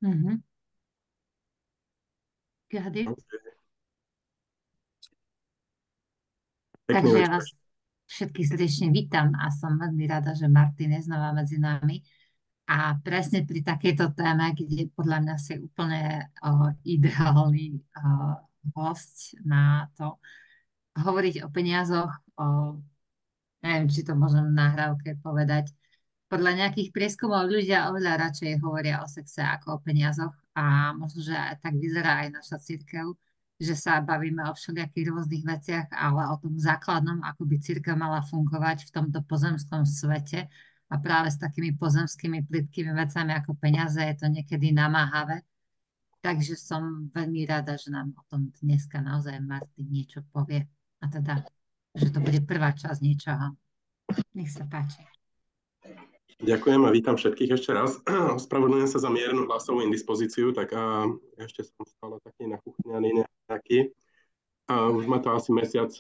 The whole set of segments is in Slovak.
Mhm. Kedy? Pekný Takže ja večer. vás všetkých srdečne vítam a som veľmi rada, že Martin je znova medzi nami. A presne pri takejto téme, kde podľa mňa si úplne ideálny host na to hovoriť o peniazoch, neviem, či to môžem v nahrávke povedať. Podľa nejakých prieskumov ľudia oveľa radšej hovoria o sexe ako o peniazoch a možno, že aj tak vyzerá aj naša cirkev, že sa bavíme o všelijakých rôznych veciach, ale o tom základnom, ako by cirkev mala fungovať v tomto pozemskom svete. A práve s takými pozemskými plytkými vecami ako peniaze je to niekedy namáhavé. Takže som veľmi rada, že nám o tom dneska naozaj Martin niečo povie. A teda, že to bude prvá časť niečoho. Nech sa páči. Ďakujem a vítam všetkých ešte raz. Ospravedlňujem sa za miernu hlasovú indispozíciu, tak ešte som stále taký nachuchňaný nejaký. Už ma to asi mesiac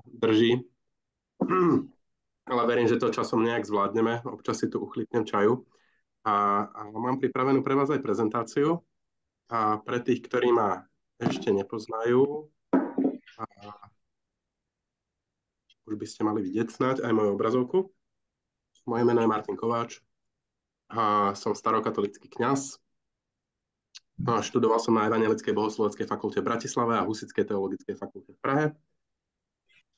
drží, ale verím, že to časom nejak zvládneme. Občas si tu uchlytnem čaju. A mám pripravenú pre vás aj prezentáciu. A pre tých, ktorí ma ešte nepoznajú, a už by ste mali vidieť snáď aj moju obrazovku. Moje meno je Martin Kováč a som starokatolický kňaz. Študoval som na Evangelickej bohosloveckej fakulte v Bratislave a Husitskej teologickej fakulte v Prahe.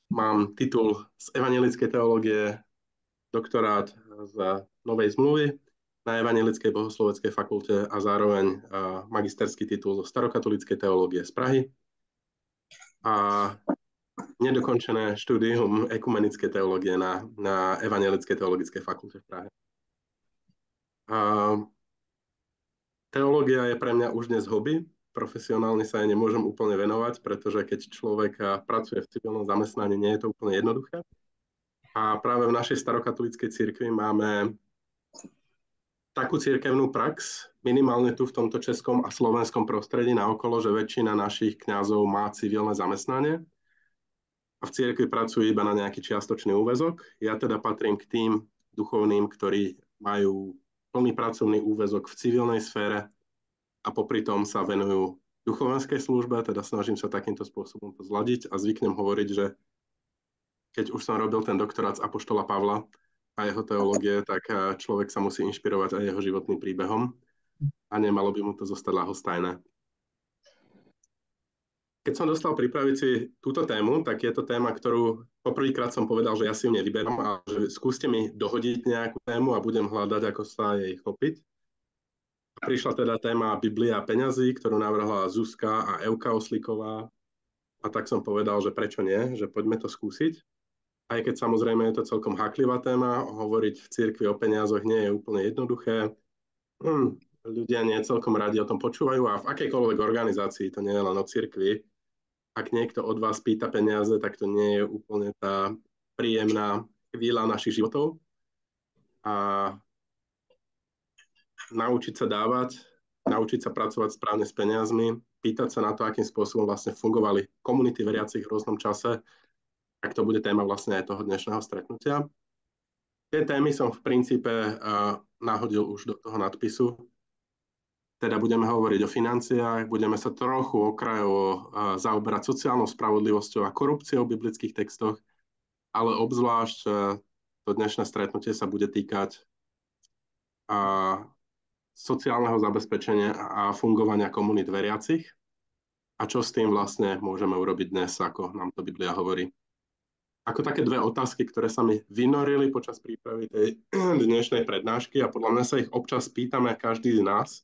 Mám titul z evangelickej teológie, doktorát z Novej zmluvy na Evangelickej bohosloveckej fakulte a zároveň magisterský titul zo starokatolíckej teológie z Prahy a nedokončené štúdium ekumenickej teológie na Evangelickej teologickej fakulte v Prahe. Teológia je pre mňa už dnes hobby. Profesionálne sa jej nemôžem úplne venovať, pretože keď človek pracuje v civilnom zamestnaní, nie je to úplne jednoduché. A práve v našej starokatolíckej cirkvi máme takú cirkevnú prax, minimálne tu v tomto českom a slovenskom prostredí naokolo, že väčšina našich kňazov má civilné zamestnanie a v cirkvi pracujú iba na nejaký čiastočný úväzok. Ja teda patrím k tým duchovným, ktorí majú plný pracovný úväzok v civilnej sfére a popri tom sa venujú duchovenskej službe, teda snažím sa takýmto spôsobom to zladiť a zvyknem hovoriť, že keď už som robil ten doktorát z Apoštola Pavla a jeho teológie, tak človek sa musí inšpirovať aj jeho životným príbehom a nemalo by mu to zostať ľahostajné. Keď som dostal pripraviť si túto tému, tak je to téma, ktorú poprvýkrát som povedal, že ja si ju nevyberám a že skúste mi dohodiť nejakú tému a budem hľadať, ako sa jej chopiť. Prišla teda téma Biblia a peňazí, ktorú navrhla Zuzka a Evka Oslíková. A tak som povedal, že prečo nie, že poďme to skúsiť. Aj keď samozrejme je to celkom háklivá téma, hovoriť v cirkvi o peniazoch nie je úplne jednoduché. Ľudia nie celkom radi o tom počúvajú a v akejkoľvek organizácii, to nie je len o cirkvi, ak niekto od vás pýta peniaze, tak to nie je úplne tá príjemná chvíľa našich životov. A naučiť sa dávať, naučiť sa pracovať správne s peniazmi, pýtať sa na to, akým spôsobom vlastne fungovali komunity veriacich v rôznom čase, tak to bude téma vlastne aj toho dnešného stretnutia. Tie témy som v princípe nahodil už do toho nadpisu. Teda budeme hovoriť o financiách, budeme sa trochu okrajovo zaoberať sociálnou spravodlivosťou a korupciou v biblických textoch, ale obzvlášť to dnešné stretnutie sa bude týkať sociálneho zabezpečenia a fungovania komunít veriacich a čo s tým vlastne môžeme urobiť dnes, ako nám to Biblia hovorí. Ako také dve otázky, ktoré sa mi vynorili počas prípravy tej dnešnej prednášky a podľa mňa sa ich občas pýtame každý z nás.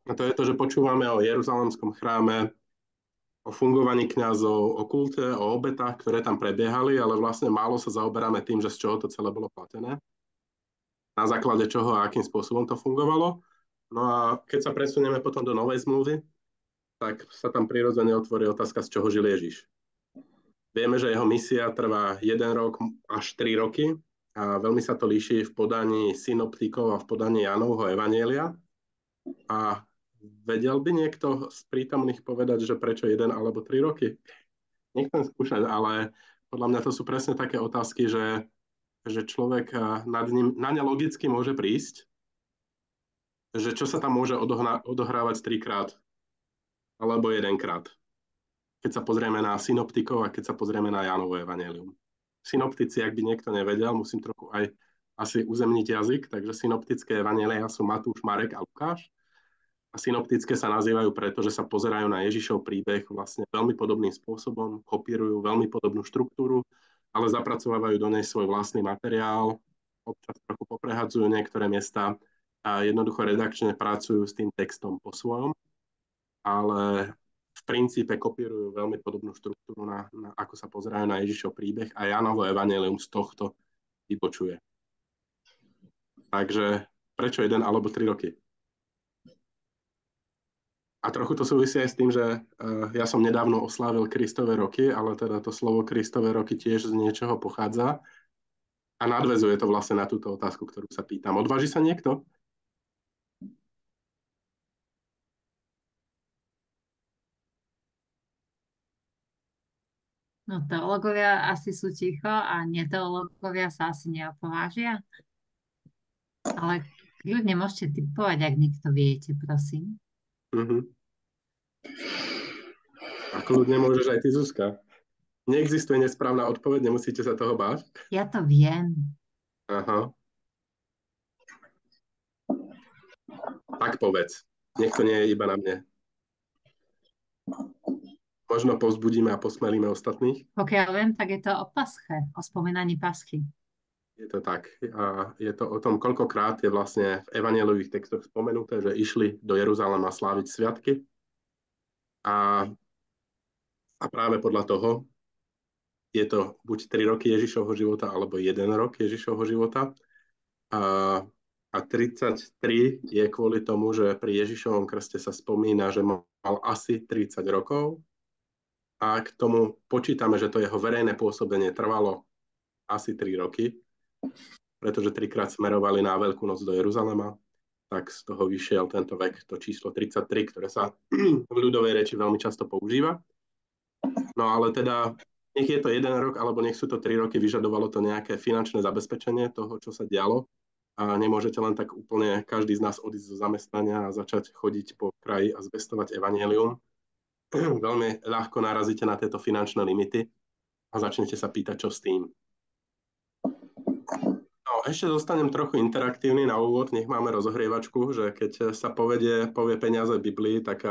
A to je to, že počúvame o Jeruzalemskom chráme, o fungovaní kňazov, o kulte, o obetách, ktoré tam prebiehali, ale vlastne málo sa zaoberáme tým, že z čoho to celé bolo platené, na základe čoho a akým spôsobom to fungovalo. No a keď sa presunieme potom do Novej zmluvy, tak sa tam prirodzene otvorí otázka, z čoho žil Ježiš. Vieme, že jeho misia trvá 1 rok až 3 roky a veľmi sa to líši v podaní synoptikov a v podaní Jánovho evanielia. A vedel by niekto z prítomných povedať, že prečo 1 alebo 3 roky? Nechcem skúšať, ale podľa mňa to sú presne také otázky, že človek na ne logicky môže prísť, že čo sa tam môže odohrávať trikrát alebo jedenkrát. Keď sa pozrieme na synoptikov a keď sa pozrieme na Jánovo evanjelium. Synoptici, ak by niekto nevedel, musím trochu aj asi uzemniť jazyk, takže synoptické evanjelia sú Matúš, Marek a Lukáš. A synoptické sa nazývajú preto, že sa pozerajú na Ježišov príbeh vlastne veľmi podobným spôsobom, kopírujú veľmi podobnú štruktúru, ale zapracovávajú do nej svoj vlastný materiál, občas trochu poprehadzujú niektoré miesta a jednoducho redakčne pracujú s tým textom po svojom, ale v princípe kopírujú veľmi podobnú štruktúru, ako sa pozerajú na Ježišov príbeh a Jánovo evanjelium z tohto vypočuje. Takže prečo 1 alebo 3 roky? A trochu to súvisí aj s tým, že ja som nedávno oslávil Kristove roky, ale teda to slovo Kristove roky tiež z niečoho pochádza a nadväzuje to vlastne na túto otázku, ktorú sa pýtam. Odváži sa niekto? No teológovia asi sú ticho a neteológovia sa asi neopovážia. Ale kľudne môžete typovať, ak niekto viete, prosím. A kľudne môžeš aj ty, Zuzka. Neexistuje nesprávna odpoveď, nemusíte sa toho báť. Ja to viem. Aha. Tak povedz. Nech to nie je iba na mne. Možno povzbudíme a posmelíme ostatných. Pokiaľ viem, tak je to o pasche, o spomínaní paschy. Je to tak. A je to o tom, koľkokrát je vlastne v evanjeliových textoch spomenuté, že išli do Jeruzalema sláviť sviatky. A práve podľa toho je to buď 3 roky Ježišovho života, alebo 1 rok Ježišovho života. A 33 je kvôli tomu, že pri Ježišovom krste sa spomína, že mal asi 30 rokov. A k tomu počítame, že to jeho verejné pôsobenie trvalo asi 3 roky, pretože 3-krát smerovali na Veľkú noc do Jeruzalema, tak z toho vyšiel tento vek, to číslo 33, ktoré sa v ľudovej reči veľmi často používa. No ale teda, nech je to 1 rok, alebo nech sú to 3 roky, vyžadovalo to nejaké finančné zabezpečenie toho, čo sa dialo. A nemôžete len tak úplne každý z nás odísť zo zamestnania a začať chodiť po kraji a zvestovať evanjelium. Veľmi ľahko narazíte na tieto finančné limity a začnete sa pýtať, čo s tým. No, ešte zostanem trochu interaktívny na úvod, nech máme rozohrievačku, že keď sa povie peniaze v Biblii, tak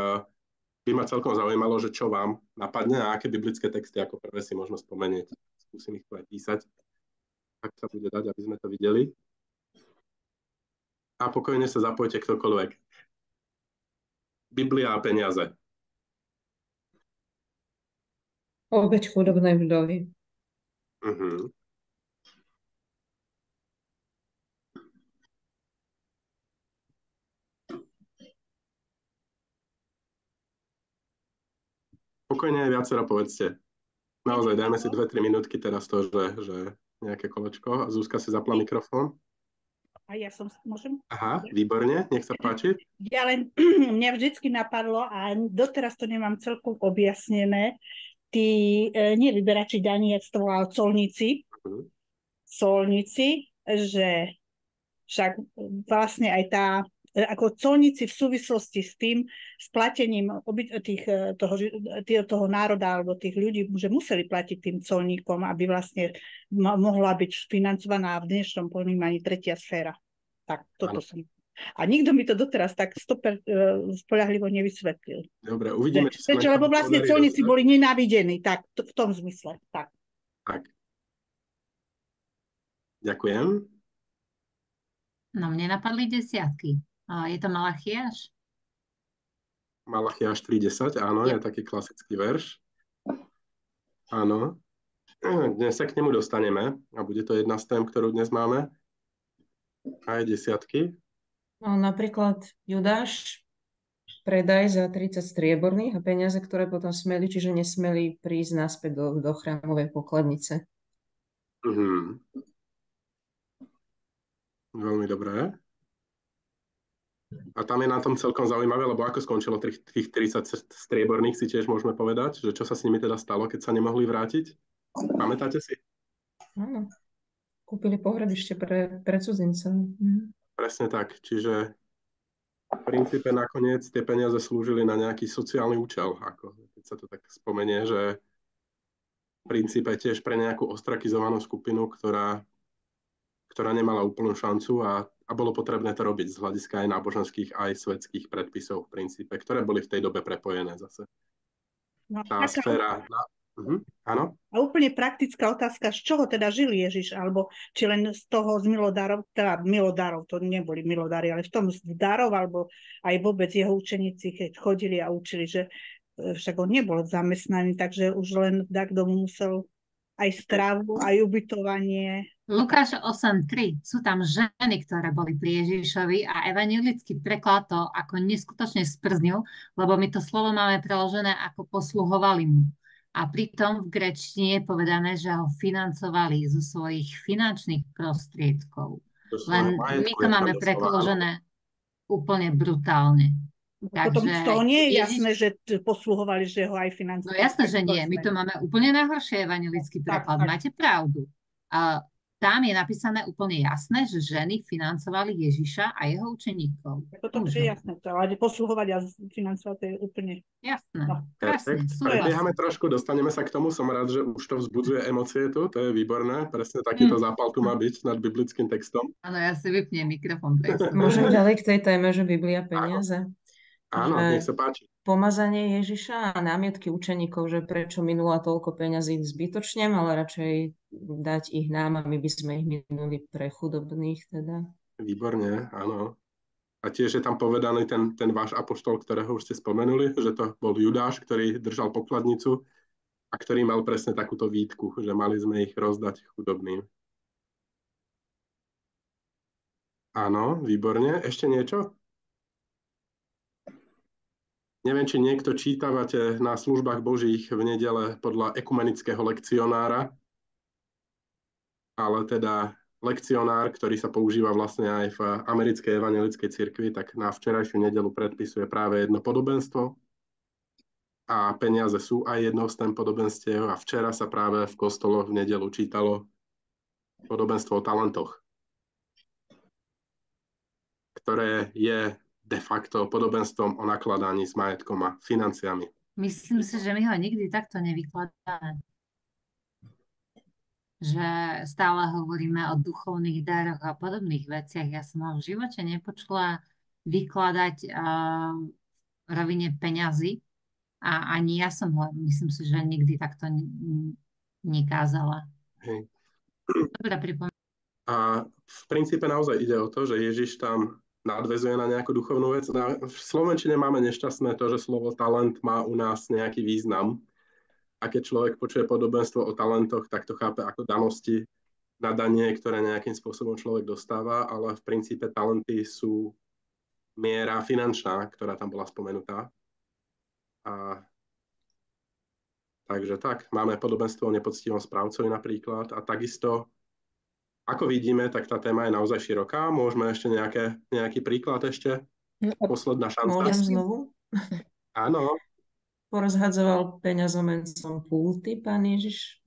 by ma celkom zaujímalo, že čo vám napadne a aké biblické texty ako prvé si možno spomenieť. Skúsim ich tu aj písať, ak sa bude dať, aby sme to videli. A pokojne sa zapojte ktokoľvek. Biblia a peniaze. Obeť chudobnej vdovy. Pokojne aj viacero povedzte. Naozaj, dajme si 2-3 minútky teraz to, že nejaké kolečko. Zuzka si zapla mikrofón. A ja môžem? Aha, výborne, nech sa páči. Ja len, mňa vždycky napadlo a doteraz to nemám celkom objasnené, tí nevyberači daní, jak to volal, colníci, že však vlastne aj ako colníci v súvislosti s tým, s platením toho národa alebo tých ľudí, že museli platiť tým colníkom, aby vlastne mohla byť financovaná v dnešnom ponímaní tretia sféra. Tak, toto som. A nikto mi to doteraz tak spoľahlivo nevysvetlil. Dobre, uvidíme, či sa lebo vlastne colníci boli nenávidení, tak, v tom zmysle. Tak. Ďakujem. No, mne napadli desiatky. Je to Malachiáš? Malachiáš 3:10, áno, je taký klasický verš. Áno. Dnes sa k nemu dostaneme a bude to jedna z tém, ktorú dnes máme. Aj desiatky. No, napríklad Judáš predaj za 30 strieborných a peniaze, ktoré potom smeli, čiže nesmeli prísť naspäť do chrámovej pokladnice. Veľmi dobré. A tam je na tom celkom zaujímavé, lebo ako skončilo tých 30 strieborných, si tiež môžeme povedať, že čo sa s nimi teda stalo, keď sa nemohli vrátiť? Pamätáte si? Áno. Kúpili pohrebište pre cudzinca. Presne tak. Čiže v princípe nakoniec tie peniaze slúžili na nejaký sociálny účel, ako keď sa to tak spomenie, že v princípe tiež pre nejakú ostrakizovanú skupinu, ktorá nemala úplnú šancu a bolo potrebné to robiť z hľadiska aj náboženských, aj svetských predpisov v princípe, ktoré boli v tej dobe prepojené zase. No, Tá sféra... Áno? A úplne praktická otázka, z čoho teda žil Ježiš, alebo či len z toho z milodárov, teda milodárov, to neboli milodári, ale v tom z darov, alebo aj vôbec jeho učeníci, keď chodili a učili, že však on nebol zamestnaný, takže už len tak domu musel aj stravu, aj ubytovanie. Lukáš 8.3. Sú tam ženy, ktoré boli pri Ježišovi a evanjelický preklad to ako neskutočne sprznil, lebo my to slovo máme preložené ako posluhovali mu. A pritom v gréčtine je povedané, že ho financovali zo svojich finančných prostriedkov. Len my to máme preložené úplne brutálne. Potom z toho nie je jasné, že posluhovali, že ho aj financovali. No jasné, že nie. My to máme úplne najhoršie evanjelický preklad. Tak. Máte pravdu. Tam je napísané úplne jasné, že ženy financovali Ježiša a jeho učeníkov. Toto je jasné, ale posluhovať a financovať to je úplne... Jasné, no. Krásne. Prebiehame trošku, dostaneme sa k tomu, som rád, že už to vzbudzuje emócie tu, to je výborné, presne takýto zápal tu má byť nad biblickým textom. Áno, ja si vypnem mikrofón. Môžem ďalej k tej téme, že Biblia peniaze? Áno, nech sa páči. Pomazanie Ježiša a námietky učeníkov, že prečo minula toľko peňazí zbytočne, ale radšej dať ich nám a my by sme ich minuli pre chudobných teda. Výborne, áno. A tiež je tam povedaný ten váš apoštol, ktorého už ste spomenuli, že to bol Judáš, ktorý držal pokladnicu a ktorý mal presne takúto výtku, že mali sme ich rozdať chudobným. Áno, výborne. Ešte niečo? Neviem, či niekto čítavate na službách Božích v nedele podľa ekumenického lekcionára, ale teda lekcionár, ktorý sa používa vlastne aj v americkej evanjelickej cirkvi, tak na včerajšiu nedelu predpisuje práve jedno podobenstvo a peniaze sú aj jednou z tém podobenstiev a včera sa práve v kostoloch v nedelu čítalo podobenstvo o talentoch, ktoré je de facto podobenstvom o nakladaní s majetkom a financiami. Myslím si, že my ho nikdy takto nevykladáme. Že stále hovoríme o duchovných daroch a podobných veciach. Ja som ho v živote nepočula vykladať v rovine peňazí a ani ja som ho, myslím si, že nikdy takto nekázala. Hej. Dobre, pripomínam. A v princípe naozaj ide o to, že Ježiš tam nadväzuje na nejakú duchovnú vec. V slovenčine máme nešťastné to, že slovo talent má u nás nejaký význam. A keď človek počuje podobenstvo o talentoch, tak to chápe ako danosti, nadanie, ktoré nejakým spôsobom človek dostáva, ale v princípe talenty sú miera finančná, ktorá tam bola spomenutá. Takže tak, máme podobenstvo o nepoctivom správcovi napríklad a takisto ako vidíme, tak tá téma je naozaj široká. Môžeme ešte nejaký príklad ešte? Posledná šanca. Môžem znovu? Áno. Porozhadzoval peňazomencom pulty pán Ježiš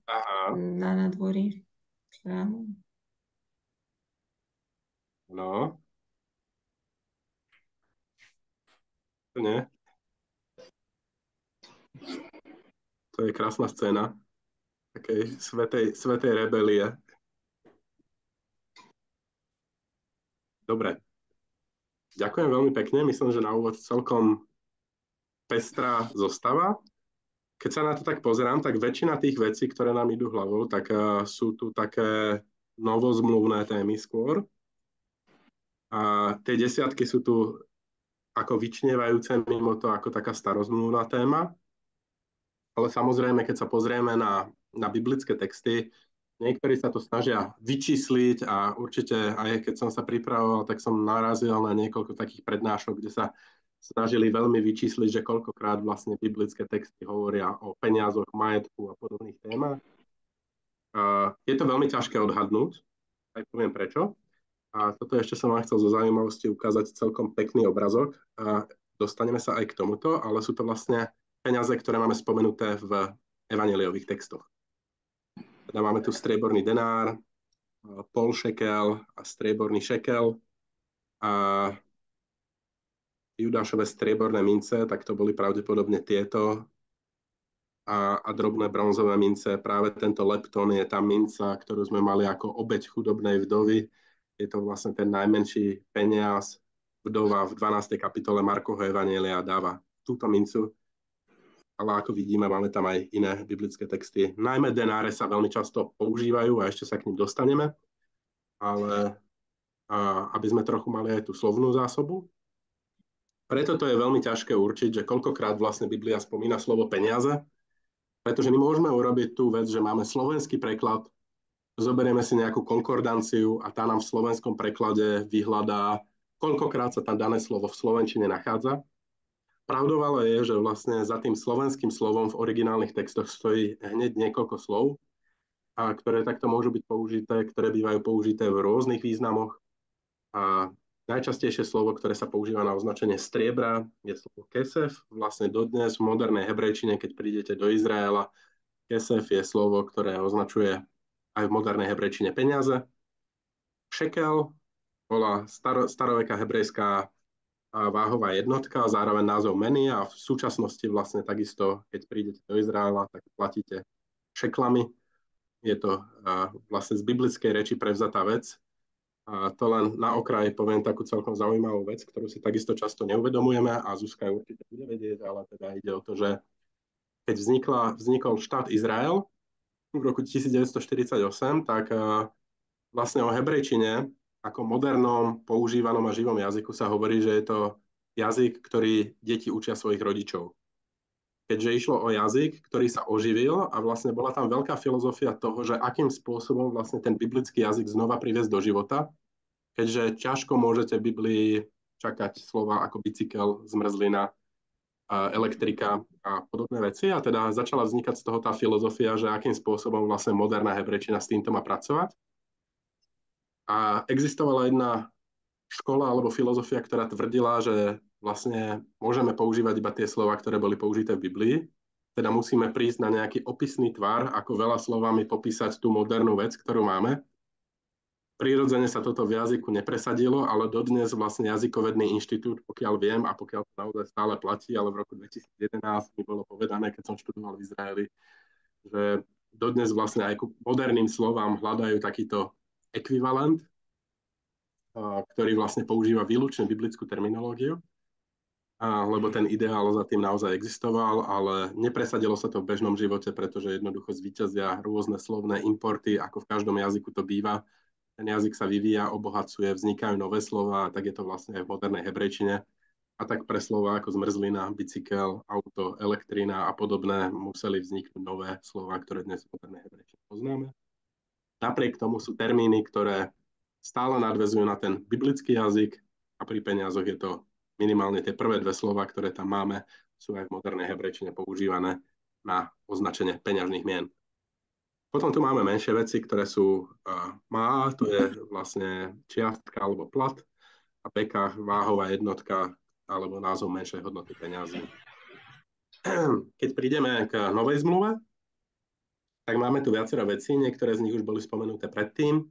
na nádvorí chrámu. No. Nie. To je krásna scéna takej svätej rebelie. Dobre. Ďakujem veľmi pekne. Myslím, že na úvod celkom pestrá zostava. Keď sa na to tak pozerám, tak väčšina tých vecí, ktoré nám idú hlavou, tak sú tu také novozmluvné témy skôr. A tie desiatky sú tu ako vyčnievajúce mimo to ako taká starozmluvná téma. Ale samozrejme, keď sa pozrieme na biblické texty, niektorí sa to snažia vyčísliť a určite aj keď som sa pripravoval, tak som narazil na niekoľko takých prednášok, kde sa snažili veľmi vyčísliť, že koľkokrát vlastne biblické texty hovoria o peniazoch, majetku a podobných témach. Je to veľmi ťažké odhadnúť, aj poviem prečo. A toto ešte som vám chcel zo zaujímavosti ukázať celkom pekný obrazok. A dostaneme sa aj k tomuto, ale sú to vlastne peniaze, ktoré máme spomenuté v evanjeliových textoch. Teda máme tu strieborný denár, pol šekel a strieborný šekel. A Judášové strieborné mince, tak to boli pravdepodobne tieto a drobné bronzové mince. Práve tento leptón je tá minca, ktorú sme mali ako obeť chudobnej vdovy. Je to vlastne ten najmenší peniaz. Vdova v 12. kapitole Markovho evanjelia dáva túto mincu. Ale ako vidíme, máme tam aj iné biblické texty. Najmä denáre sa veľmi často používajú a ešte sa k ním dostaneme. Ale aby sme trochu mali aj tú slovnú zásobu. Preto to je veľmi ťažké určiť, že koľkokrát vlastne Biblia spomína slovo peniaze, pretože my môžeme urobiť tú vec, že máme slovenský preklad, zoberieme si nejakú konkordanciu a tá nám v slovenskom preklade vyhľadá, koľkokrát sa tam dané slovo v slovenčine nachádza. Pravdou ale je, že vlastne za tým slovenským slovom v originálnych textoch stojí hneď niekoľko slov, ktoré takto môžu byť použité, ktoré bývajú použité v rôznych významoch. A najčastejšie slovo, ktoré sa používa na označenie striebra, je slovo kesef. Vlastne dodnes v modernej hebrejčine, keď prídete do Izraela, kesef je slovo, ktoré označuje aj v modernej hebrejčine peniaze. Šekel bola staroveká hebrejská váhová jednotka, zároveň názov meny a v súčasnosti vlastne takisto, keď prídete do Izraela, tak platíte šeklami. Je to vlastne z biblickej reči prevzatá vec. A to len na okraj poviem takú celkom zaujímavú vec, ktorú si takisto často neuvedomujeme a Zuzka určite bude vedieť, ale teda ide o to, že keď vznikol štát Izrael v roku 1948, tak vlastne o hebrejčine ako modernom, používanom a živom jazyku sa hovorí, že je to jazyk, ktorý deti učia svojich rodičov. Keďže išlo o jazyk, ktorý sa oživil a vlastne bola tam veľká filozofia toho, že akým spôsobom vlastne ten biblický jazyk znova priviesť do života, keďže ťažko môžete v Biblii čakať slova ako bicykel, zmrzlina, elektrika a podobné veci. A teda začala vznikať z toho tá filozofia, že akým spôsobom vlastne moderná hebrejčina s týmto má pracovať. A existovala jedna škola alebo filozofia, ktorá tvrdila, že vlastne môžeme používať iba tie slova, ktoré boli použité v Biblii. Teda musíme prísť na nejaký opisný tvar, ako veľa slovami popísať tú modernú vec, ktorú máme. Prirodzene sa toto v jazyku nepresadilo, ale dodnes vlastne jazykovedný inštitút, pokiaľ viem a pokiaľ to naozaj stále platí, ale v roku 2011 mi bolo povedané, keď som študoval v Izraeli, že dodnes vlastne aj ku moderným slovám hľadajú takýto ekvivalent, ktorý vlastne používa výlučne biblickú terminológiu, lebo ten ideál za tým naozaj existoval, ale nepresadilo sa to v bežnom živote, pretože jednoducho zvíťazia rôzne slovné importy, ako v každom jazyku to býva. Ten jazyk sa vyvíja, obohacuje, vznikajú nové slova, a tak je to vlastne aj v modernej hebrejčine. A tak pre slova ako zmrzlina, bicykel, auto, elektrina a podobné museli vzniknúť nové slova, ktoré dnes v modernej hebrejčine poznáme. Napriek tomu sú termíny, ktoré stále nadväzujú na ten biblický jazyk a pri peniazoch je to minimálne tie prvé dve slova, ktoré tam máme, sú aj v modernej hebrejčine používané na označenie peňažných mien. Potom tu máme menšie veci, ktoré sú má, to je vlastne čiastka alebo plat a peka, váhová jednotka alebo názov menšej hodnoty peňazí. Keď prídeme k novej zmluve, tak máme tu viacero vecí, niektoré z nich už boli spomenuté predtým.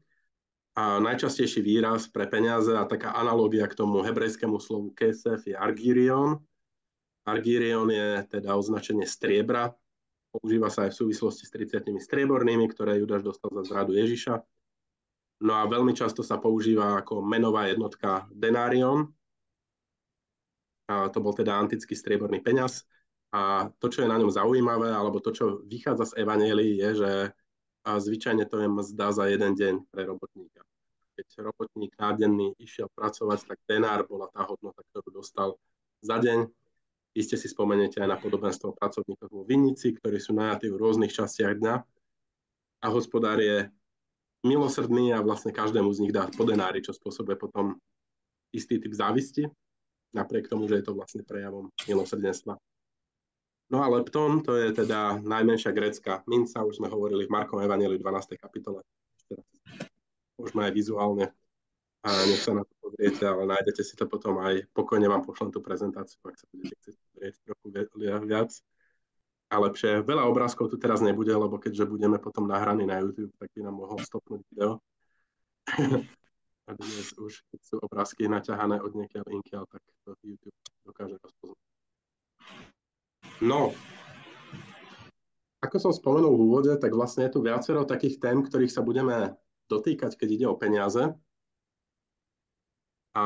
A najčastejší výraz pre peniaze a taká analogia k tomu hebrejskému slovu kesef je argirion. Argirion je teda označenie striebra. Používa sa aj v súvislosti s 30 striebornými, ktoré Judáš dostal za zradu Ježiša. No a veľmi často sa používa ako menová jednotka denarion. A to bol teda antický strieborný peňaz. A to, čo je na ňom zaujímavé, alebo to, čo vychádza z evanjelií, je, že zvyčajne to je mzda za jeden deň pre robotníka. Keď robotník nádenný išiel pracovať, tak denár bola tá hodnota, ktorú dostal za deň. Iste si spomeniete aj na podobenstvo pracovníkov vo vinnici, ktorí sú najatí v rôznych častiach dňa. A hospodár je milosrdný a vlastne každému z nich dá po denári, čo spôsobuje potom istý typ závisti, napriek tomu, že je to vlastne prejavom milosrdenstva. No a leptón, to je teda najmenšia grécka minca, už sme hovorili v Markovom evanjeliu 12. kapitole. Môžeme aj vizuálne, nech sa na to pozriete, ale nájdete si to potom aj, pokojne vám pošlem tú prezentáciu, ak sa budete chcieť pozrieť trochu viac. A lepšie, veľa obrázkov tu teraz nebude, lebo keďže budeme potom nahraní na YouTube, tak by nám mohol stopnúť video. A dnes už, keď sú obrázky naťahané od niekiaľ inkiaľ, tak to YouTube dokáže rozpoznať. No, ako som spomenul v úvode, tak vlastne je tu viacero takých tém, ktorých sa budeme dotýkať, keď ide o peniaze. A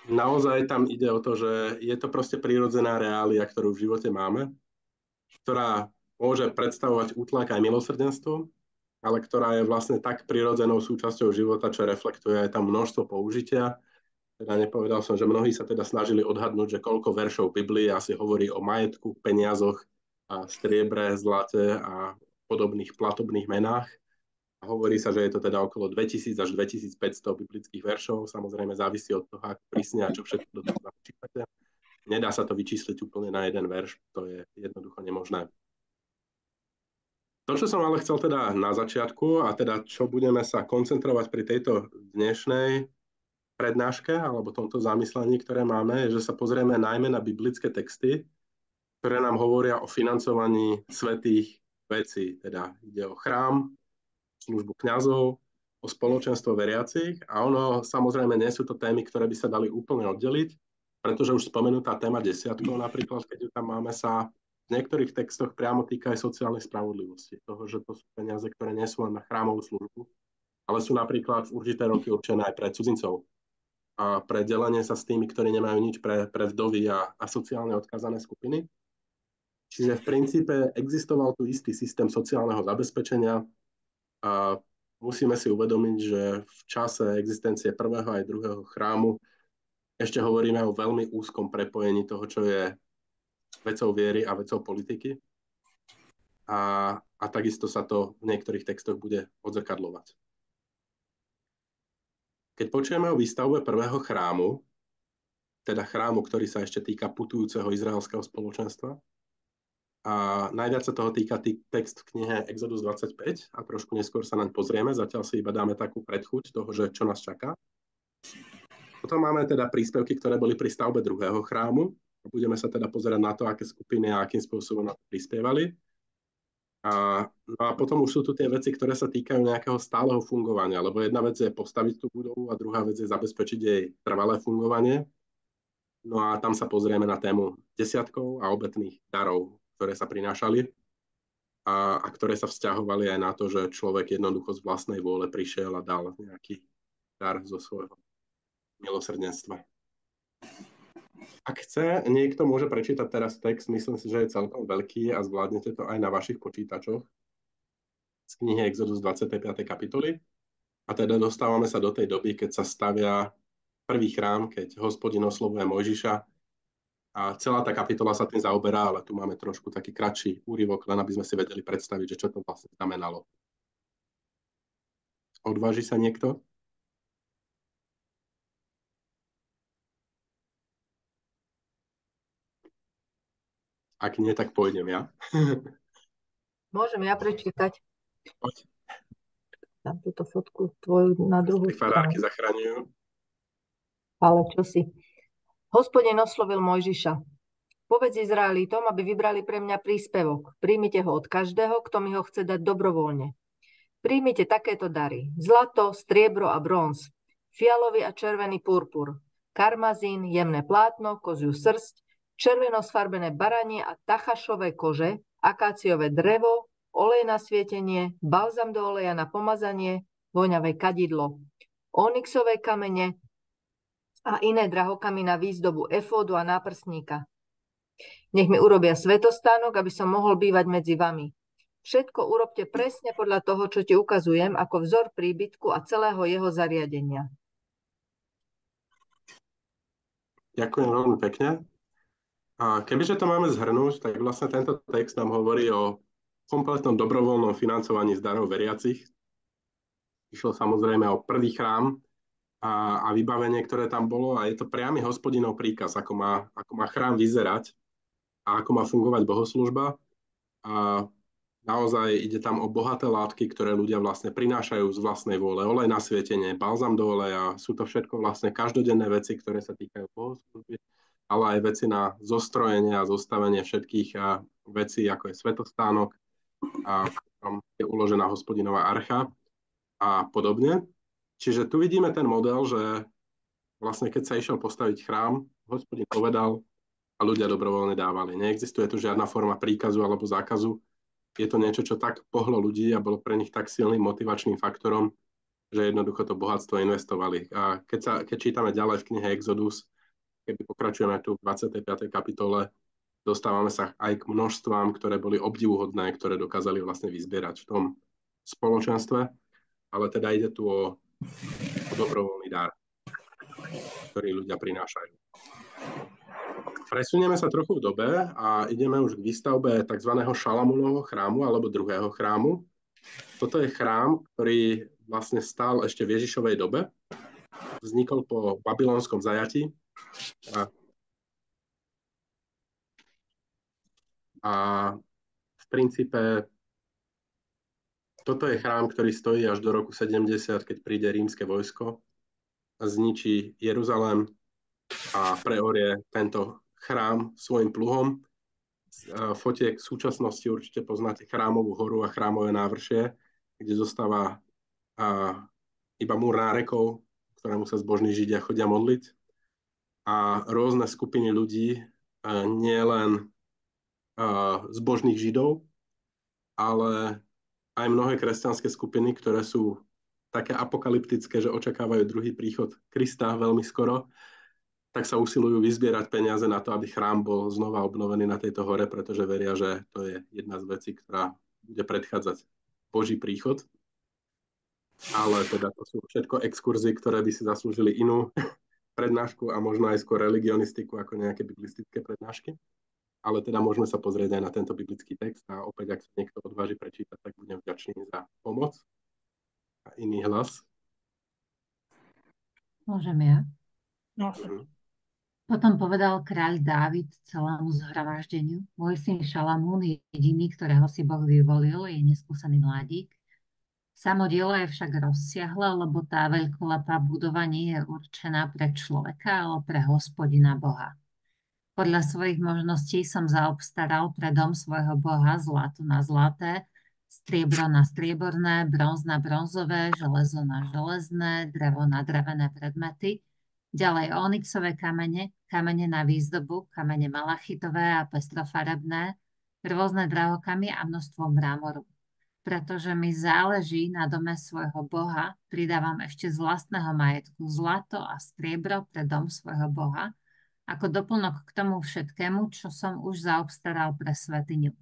naozaj tam ide o to, že je to proste prírodzená reália, ktorú v živote máme, ktorá môže predstavovať útlak aj milosrdenstvo, ale ktorá je vlastne tak prirodzenou súčasťou života, čo reflektuje aj tam množstvo použitia. Teda nepovedal som, že mnohí sa teda snažili odhadnúť, že koľko veršov Biblie asi hovorí o majetku, peniazoch, a striebre, zlate a podobných platobných menách. A hovorí sa, že je to teda okolo 2000 až 2500 biblických veršov. Samozrejme závisí od toho, ako prísne a čo všetko do toho načítate. Nedá sa to vyčísliť úplne na jeden verš, to je jednoducho nemožné. To, čo som ale chcel teda na začiatku a teda čo budeme sa koncentrovať pri tejto dnešnej prednáške alebo tomto zamyslení, ktoré máme, je, že sa pozrieme najmä na biblické texty, ktoré nám hovoria o financovaní svätých vecí. Teda ide o chrám, službu kňazov, o spoločenstvo veriacich a ono samozrejme nie sú to témy, ktoré by sa dali úplne oddeliť, pretože už spomenutá téma desiatkov napríklad, keď ju tam máme, sa v niektorých textoch priamo týka aj sociálnej spravodlivosti. Toho, že to sú peniaze, ktoré nie sú len na chrámovú službu, ale sú napríklad v určité roky určené aj pre cudzincov a pre delenie sa s tými, ktorí nemajú nič, pre vdovy a sociálne odkázané skupiny. Čiže v princípe existoval tu istý systém sociálneho zabezpečenia a musíme si uvedomiť, že v čase existencie prvého aj druhého chrámu ešte hovoríme o veľmi úzkom prepojení toho, čo je vecou viery a vecou politiky. A takisto sa to v niektorých textoch bude odzrkadľovať. Keď počujeme o výstavbe prvého chrámu, teda chrámu, ktorý sa ešte týka putujúceho izraelského spoločenstva, a najviac sa toho týka text v knihe Exodus 25 a trošku neskôr sa naň pozrieme, zatiaľ si iba dáme takú predchuť toho, že čo nás čaká. Potom máme teda príspevky, ktoré boli pri stavbe druhého chrámu. Budeme sa teda pozerať na to, aké skupiny a akým spôsobom na to prispievali. No a potom už sú tu tie veci, ktoré sa týkajú nejakého stáleho fungovania, lebo jedna vec je postaviť tú budovu a druhá vec je zabezpečiť jej trvalé fungovanie. No a tam sa pozrieme na tému desiatkov a obetných darov, ktoré sa prinášali a ktoré sa vzťahovali aj na to, že človek jednoducho z vlastnej vôle prišiel a dal nejaký dar zo svojho milosrdenstva. Ak chce, niekto môže prečítať teraz text, myslím si, že je celkom veľký a zvládnete to aj na vašich počítačoch z knihy Exodus 25. kapitoly. A teda dostávame sa do tej doby, keď sa stavia prvý chrám, keď Hospodin oslovuje Mojžiša. A celá tá kapitola sa tým zaoberá, ale tu máme trošku taký kratší úryvok, len aby sme si vedeli predstaviť, že čo to vlastne znamenalo. Odváži sa niekto? Ak nie, tak pôjdem ja. Môžem ja prečítať? Poď. Dám túto fotku tvoju na druhú stranu. Faráky zachraňujú. Ale čo si? Hospodin oslovil Mojžiša. Povedz Izraelitom, aby vybrali pre mňa príspevok. Príjmite ho od každého, kto mi ho chce dať dobrovoľne. Príjmite takéto dary. Zlato, striebro a bronz. Fialový a červený purpur. Karmazín, jemné plátno, koziu srsť, červeno sfarbené baranie a tachašové kože, akáciové drevo, olej na svietenie, balzam do oleja na pomazanie, voňavé kadidlo, onyxové kamene a iné drahokamy na výzdobu efódu a náprstníka. Nech mi urobia svätostánok, aby som mohol bývať medzi vami. Všetko urobte presne podľa toho, čo ti ukazujem, ako vzor príbytku a celého jeho zariadenia. Ďakujem veľmi pekne. A kebyže to máme zhrnúť, tak vlastne tento text nám hovorí o kompletnom dobrovoľnom financovaní z darov veriacich. Išlo samozrejme o prvý chrám a vybavenie, ktoré tam bolo, a je to priamy Hospodinov príkaz, ako má chrám vyzerať a ako má fungovať bohoslúžba. A naozaj ide tam o bohaté látky, ktoré ľudia vlastne prinášajú z vlastnej vôle. Olej na svietenie, balzam do oleja, sú to všetko vlastne každodenné veci, ktoré sa týkajú bohoslúžby, ale aj veci na zostrojenie a zostavenie všetkých vecí, ako je svätostánok, a tam je uložená Hospodinová archa a podobne. Čiže tu vidíme ten model, že vlastne keď sa išiel postaviť chrám, Hospodin povedal a ľudia dobrovoľne dávali. Neexistuje tu žiadna forma príkazu alebo zákazu. Je to niečo, čo tak pohlo ľudí a bolo pre nich tak silným motivačným faktorom, že jednoducho to bohatstvo investovali. A keď čítame ďalej v knihe Exodus, keby pokračujeme tu v 25. kapitole, dostávame sa aj k množstvám, ktoré boli obdivuhodné, ktoré dokázali vlastne vyzbierať v tom spoločenstve, ale teda ide tu o dobrovoľný dar, ktorý ľudia prinášajú. Presunieme sa trochu v dobe a ideme už k výstavbe tzv. Šalamúnovho chrámu alebo druhého chrámu. Toto je chrám, ktorý vlastne stál ešte v Ježišovej dobe. Vznikol po babylonskom zajatí. A v princípe toto je chrám, ktorý stojí až do roku 70, keď príde rímske vojsko a zničí Jeruzalém a preorie tento chrám svojim pluhom. Fotiek v súčasnosti určite poznáte Chrámovú horu a Chrámové návršie, kde zostáva iba múr nárekov, ktorému sa zbožní Židia chodia modliť. A rôzne skupiny ľudí, nie len zbožných Židov, ale aj mnohé kresťanské skupiny, ktoré sú také apokalyptické, že očakávajú druhý príchod Krista veľmi skoro, tak sa usilujú vyzbierať peniaze na to, aby chrám bol znova obnovený na tejto hore, pretože veria, že to je jedna z vecí, ktorá bude predchádzať Boží príchod. Ale teda to sú všetko exkurzy, ktoré by si zaslúžili inú prednášku a možno aj skôr religionistiku ako nejaké biblistické prednášky. Ale teda môžeme sa pozrieť aj na tento biblický text a opäť, ak sa niekto odváži prečítať, tak budem vďačný za pomoc a iný hlas. Môžem ja? No, Potom povedal kráľ Dávid celému zhromaždeniu: môj syn Šalamún je jediný, ktorého si Boh vyvolil, je neskúsený mladík. Samo dielo je však rozsiahle, lebo tá veľkolepá budova nie je určená pre človeka, ale pre Hospodina Boha. Podľa svojich možností som zaobstaral pre dom svojho Boha zlato na zlaté, striebro na strieborné, bronz na bronzové, železo na železné, drevo na drevené predmety, ďalej onyxové kamene, kamene na výzdobu, kamene malachitové a pestrofarebné, rôzne drahokamy a množstvo mramoru. Pretože mi záleží na dome svojho Boha, pridávam ešte z vlastného majetku zlato a striebro pre dom svojho Boha, ako doplnok k tomu všetkému, čo som už zaobstaral pre svätyňu.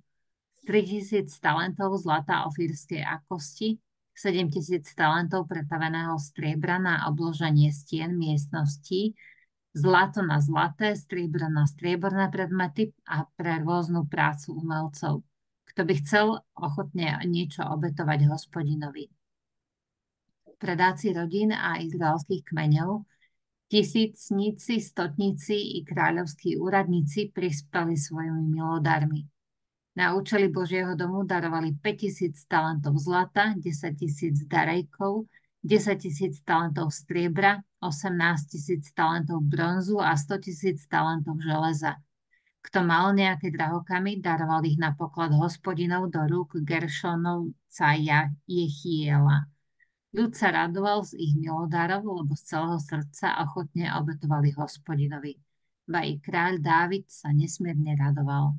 3000 talentov zlata ofírskej akosti, 7000 talentov pretaveného striebra na obloženie stien miestností, zlato na zlaté, striebro na strieborné predmety a pre rôznu prácu umelcov. Kto by chcel ochotne niečo obetovať Hospodinovi. Predáci rodín a izraelských kmeňov, tisícnici, stotníci i kráľovskí úradníci prispeli svojimi milodármi. Na účely Božieho domu darovali 5000 talentov zlata, 10 000 darejkov, 10 000 talentov striebra, 18 000 talentov bronzu a 100 000 talentov železa. Kto mal nejaké drahokamy, daroval ich na poklad Hospodinov do rúk Geršonovca Jechiela. Ľud sa radoval z ich milodárov, lebo z celého srdca ochotne obetovali Hospodinovi. Ba i kráľ Dávid sa nesmierne radoval.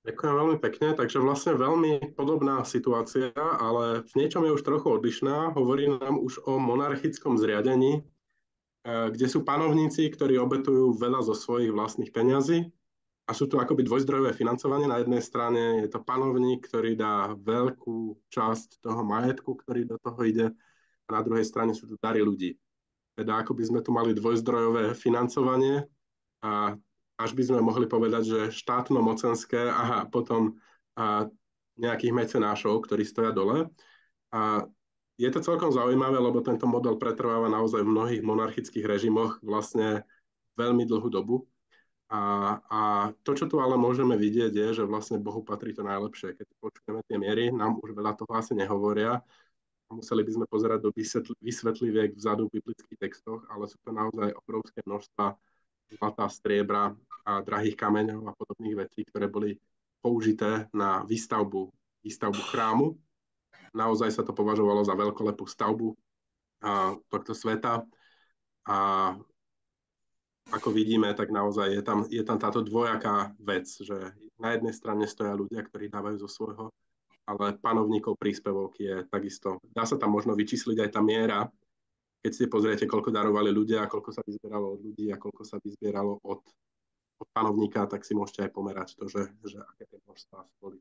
Ďakujem veľmi pekne, takže vlastne veľmi podobná situácia, ale v niečom je už trochu odlišná. Hovorí nám už o monarchickom zriadení, kde sú panovníci, ktorí obetujú veľa zo svojich vlastných peňazí a sú tu akoby dvojzdrojové financovanie. Na jednej strane je to panovník, ktorý dá veľkú časť toho majetku, ktorý do toho ide, a na druhej strane sú tu dary ľudí. Teda akoby sme tu mali dvojzdrojové financovanie a až by sme mohli povedať, že štátno-mocenské a potom nejakých mecenášov, ktorí stoja dole. A je to celkom zaujímavé, lebo tento model pretrváva naozaj v mnohých monarchických režimoch vlastne veľmi dlhú dobu. A to, čo tu ale môžeme vidieť, je, že vlastne Bohu patrí to najlepšie. Keď počujeme tie miery, nám už veľa toho asi nehovoria. Museli by sme pozerať do vysvetliviek vzadu v biblických textoch, ale sú to naozaj obrovské množstva zlata, striebra a drahých kameňov a podobných vecí, ktoré boli použité na výstavbu chrámu. Naozaj sa to považovalo za veľkolepú stavbu. tohto sveta. A ako vidíme, tak naozaj je tam táto dvojaká vec, že na jednej strane stoja ľudia, ktorí dávajú zo svojho, ale panovníkov príspevok je takisto. Dá sa tam možno vyčísliť aj tá miera, keď si pozriete, koľko darovali ľudia, koľko sa vyzbieralo od ľudí a koľko sa vyzbieralo od panovníka, tak si môžete aj pomerať to, že aké tie množstvá boli.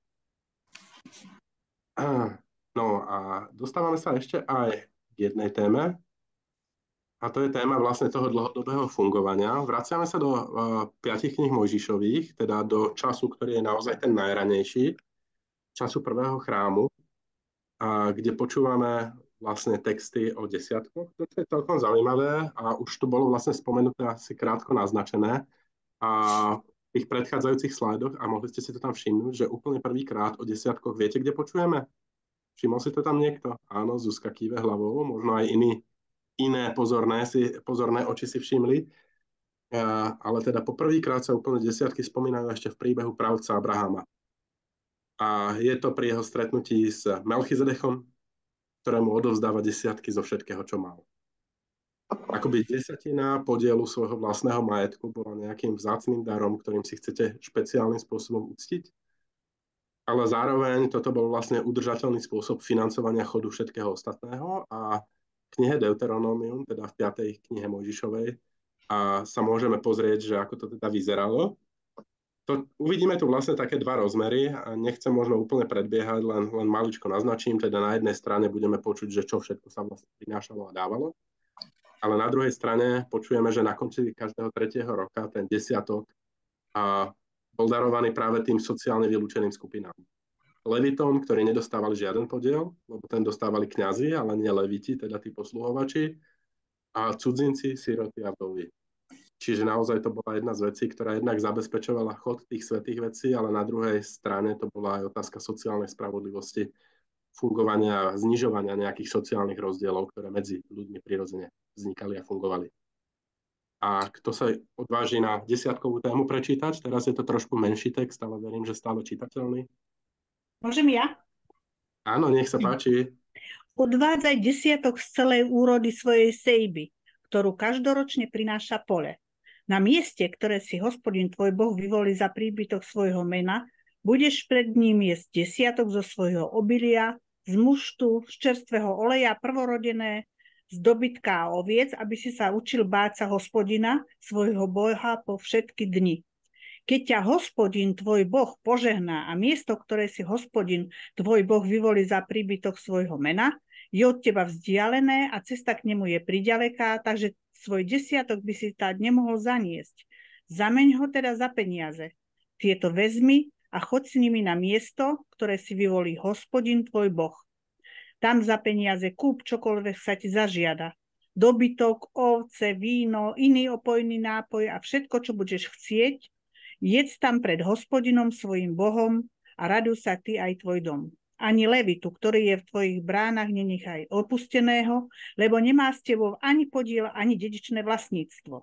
No a dostávame sa ešte aj k jednej téme, a to je téma vlastne toho dlhodobého fungovania. Vraciame sa do 5 kníh Mojžišových, teda do času, ktorý je naozaj ten najranejší, času prvého chrámu, kde počúvame vlastne texty o desiatkoch. To je celkom zaujímavé a už tu bolo vlastne spomenuté asi krátko naznačené a v tých predchádzajúcich slajdoch a mohli ste si to tam všimnúť, že úplne prvýkrát o desiatkoch viete, kde počujeme? Všimol si to tam niekto? Áno, Zuzka kýve hlavou, možno aj iné pozorné oči si všimli. Ale teda poprvýkrát sa úplne desiatky spomínajú ešte v príbehu pravca Abrahama. A je to pri jeho stretnutí s Melchizedechom, ktorému odovzdáva desiatky zo všetkého, čo mal. Akoby 10% podielu svojho vlastného majetku bola nejakým vzácnym darom, ktorým si chcete špeciálnym spôsobom uctiť. Ale zároveň toto bol vlastne udržateľný spôsob financovania chodu všetkého ostatného a v knihe Deuteronomium, teda v 5. knihe Mojžišovej, a sa môžeme pozrieť, že ako to teda vyzeralo. Uvidíme tu vlastne také dva rozmery a nechcem možno úplne predbiehať, len maličko naznačím, teda na jednej strane budeme počuť, že čo všetko sa vlastne prinášalo a dávalo, ale na druhej strane počujeme, že na konci každého 3. roka ten desiatok bol darovaný práve tým sociálne vylúčeným skupinám. Levitom, ktorí nedostávali žiaden podiel, lebo ten dostávali kňazi, ale nie leviti, teda tí posluhovači, a cudzinci, siroty a vdovy. Čiže naozaj to bola jedna z vecí, ktorá jednak zabezpečovala chod tých svätých vecí, ale na druhej strane to bola aj otázka sociálnej spravodlivosti, fungovania a znižovania nejakých sociálnych rozdielov, ktoré medzi ľuďmi prirodzene vznikali a fungovali. A kto sa odváži na desiatkovú tému prečítať? Teraz je to trošku menší text, ale verím, že stále čitateľný. Môžem ja? Áno, nech sa páči. Odvádzaj desiatok z celej úrody svojej sejby, ktorú každoročne prináša pole. Na mieste, ktoré si Hospodin tvoj Boh vyvolí za príbytok svojho mena, budeš pred ním jesť desiatok zo svojho obilia, z muštu, z čerstvého oleja prvorodené, z dobytka a oviec, aby si sa učil báť sa Hospodina, svojho Boha po všetky dni. Keď ťa Hospodin tvoj Boh požehná a miesto, ktoré si Hospodin tvoj Boh vyvolí za príbytok svojho mena, je od teba vzdialené a cesta k nemu je priďaleká, takže svoj desiatok by si táť nemohol zaniesť. Zameň ho teda za peniaze. Tieto vezmi a choď s nimi na miesto, ktoré si vyvolí Hospodin tvoj Boh. Tam za peniaze kúp čokoľvek sa ti zažiada. Dobytok, ovce, víno, iný opojný nápoj a všetko, čo budeš chcieť, jedz tam pred Hospodinom svojim Bohom a raduj sa ty aj tvoj dom. Ani levitu, ktorý je v tvojich bránach, nenechaj opusteného, lebo nemá s tebou ani podiel, ani dedičné vlastníctvo.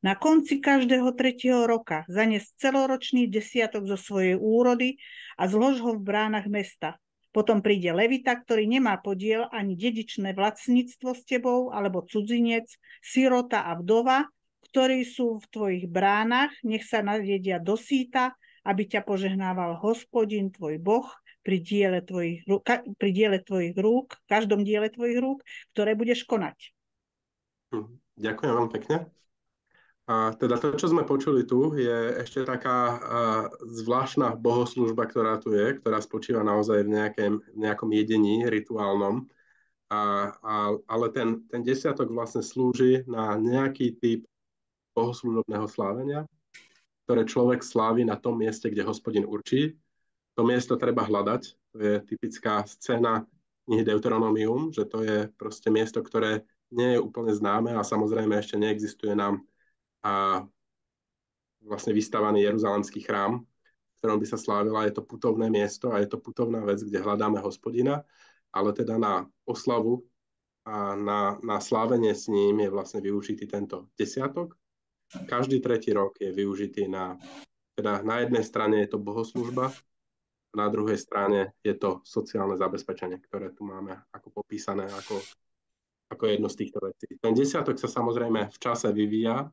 Na konci každého 3. roka zanes celoročný desiatok zo svojej úrody a zlož ho v bránach mesta. Potom príde levita, ktorý nemá podiel ani dedičné vlastníctvo s tebou, alebo cudzinec, sirota a vdova, ktorí sú v tvojich bránach, nech sa najedia do síta, aby ťa požehnával Hospodin tvoj Boh pri diele tvojich rúk, v každom diele tvojich rúk, ktoré budeš konať. Ďakujem vám pekne. A teda to, čo sme počuli tu, je ešte taká zvláštna bohoslúžba, ktorá tu je, ktorá spočíva naozaj v nejakom jedení rituálnom. Ale ten desiatok vlastne slúži na nejaký typ bohoslúžobného slávenia, ktoré človek slávi na tom mieste, kde Hospodin určí. To miesto treba hľadať. To je typická scéna knihy Deuteronomium, že to je proste miesto, ktoré nie je úplne známe a samozrejme ešte neexistuje nám vlastne vystavaný Jeruzalemský chrám, v ktorom by sa slávila. Je to putovné miesto a je to putovná vec, kde hľadáme Hospodina, ale teda na oslavu a na slávenie s ním je vlastne využitý tento desiatok. Každý 3. rok je využitý teda na jednej strane je to bohoslúžba, na druhej strane je to sociálne zabezpečenie, ktoré tu máme ako popísané, ako jedno z týchto vecí. Ten desiatok sa samozrejme v čase vyvíja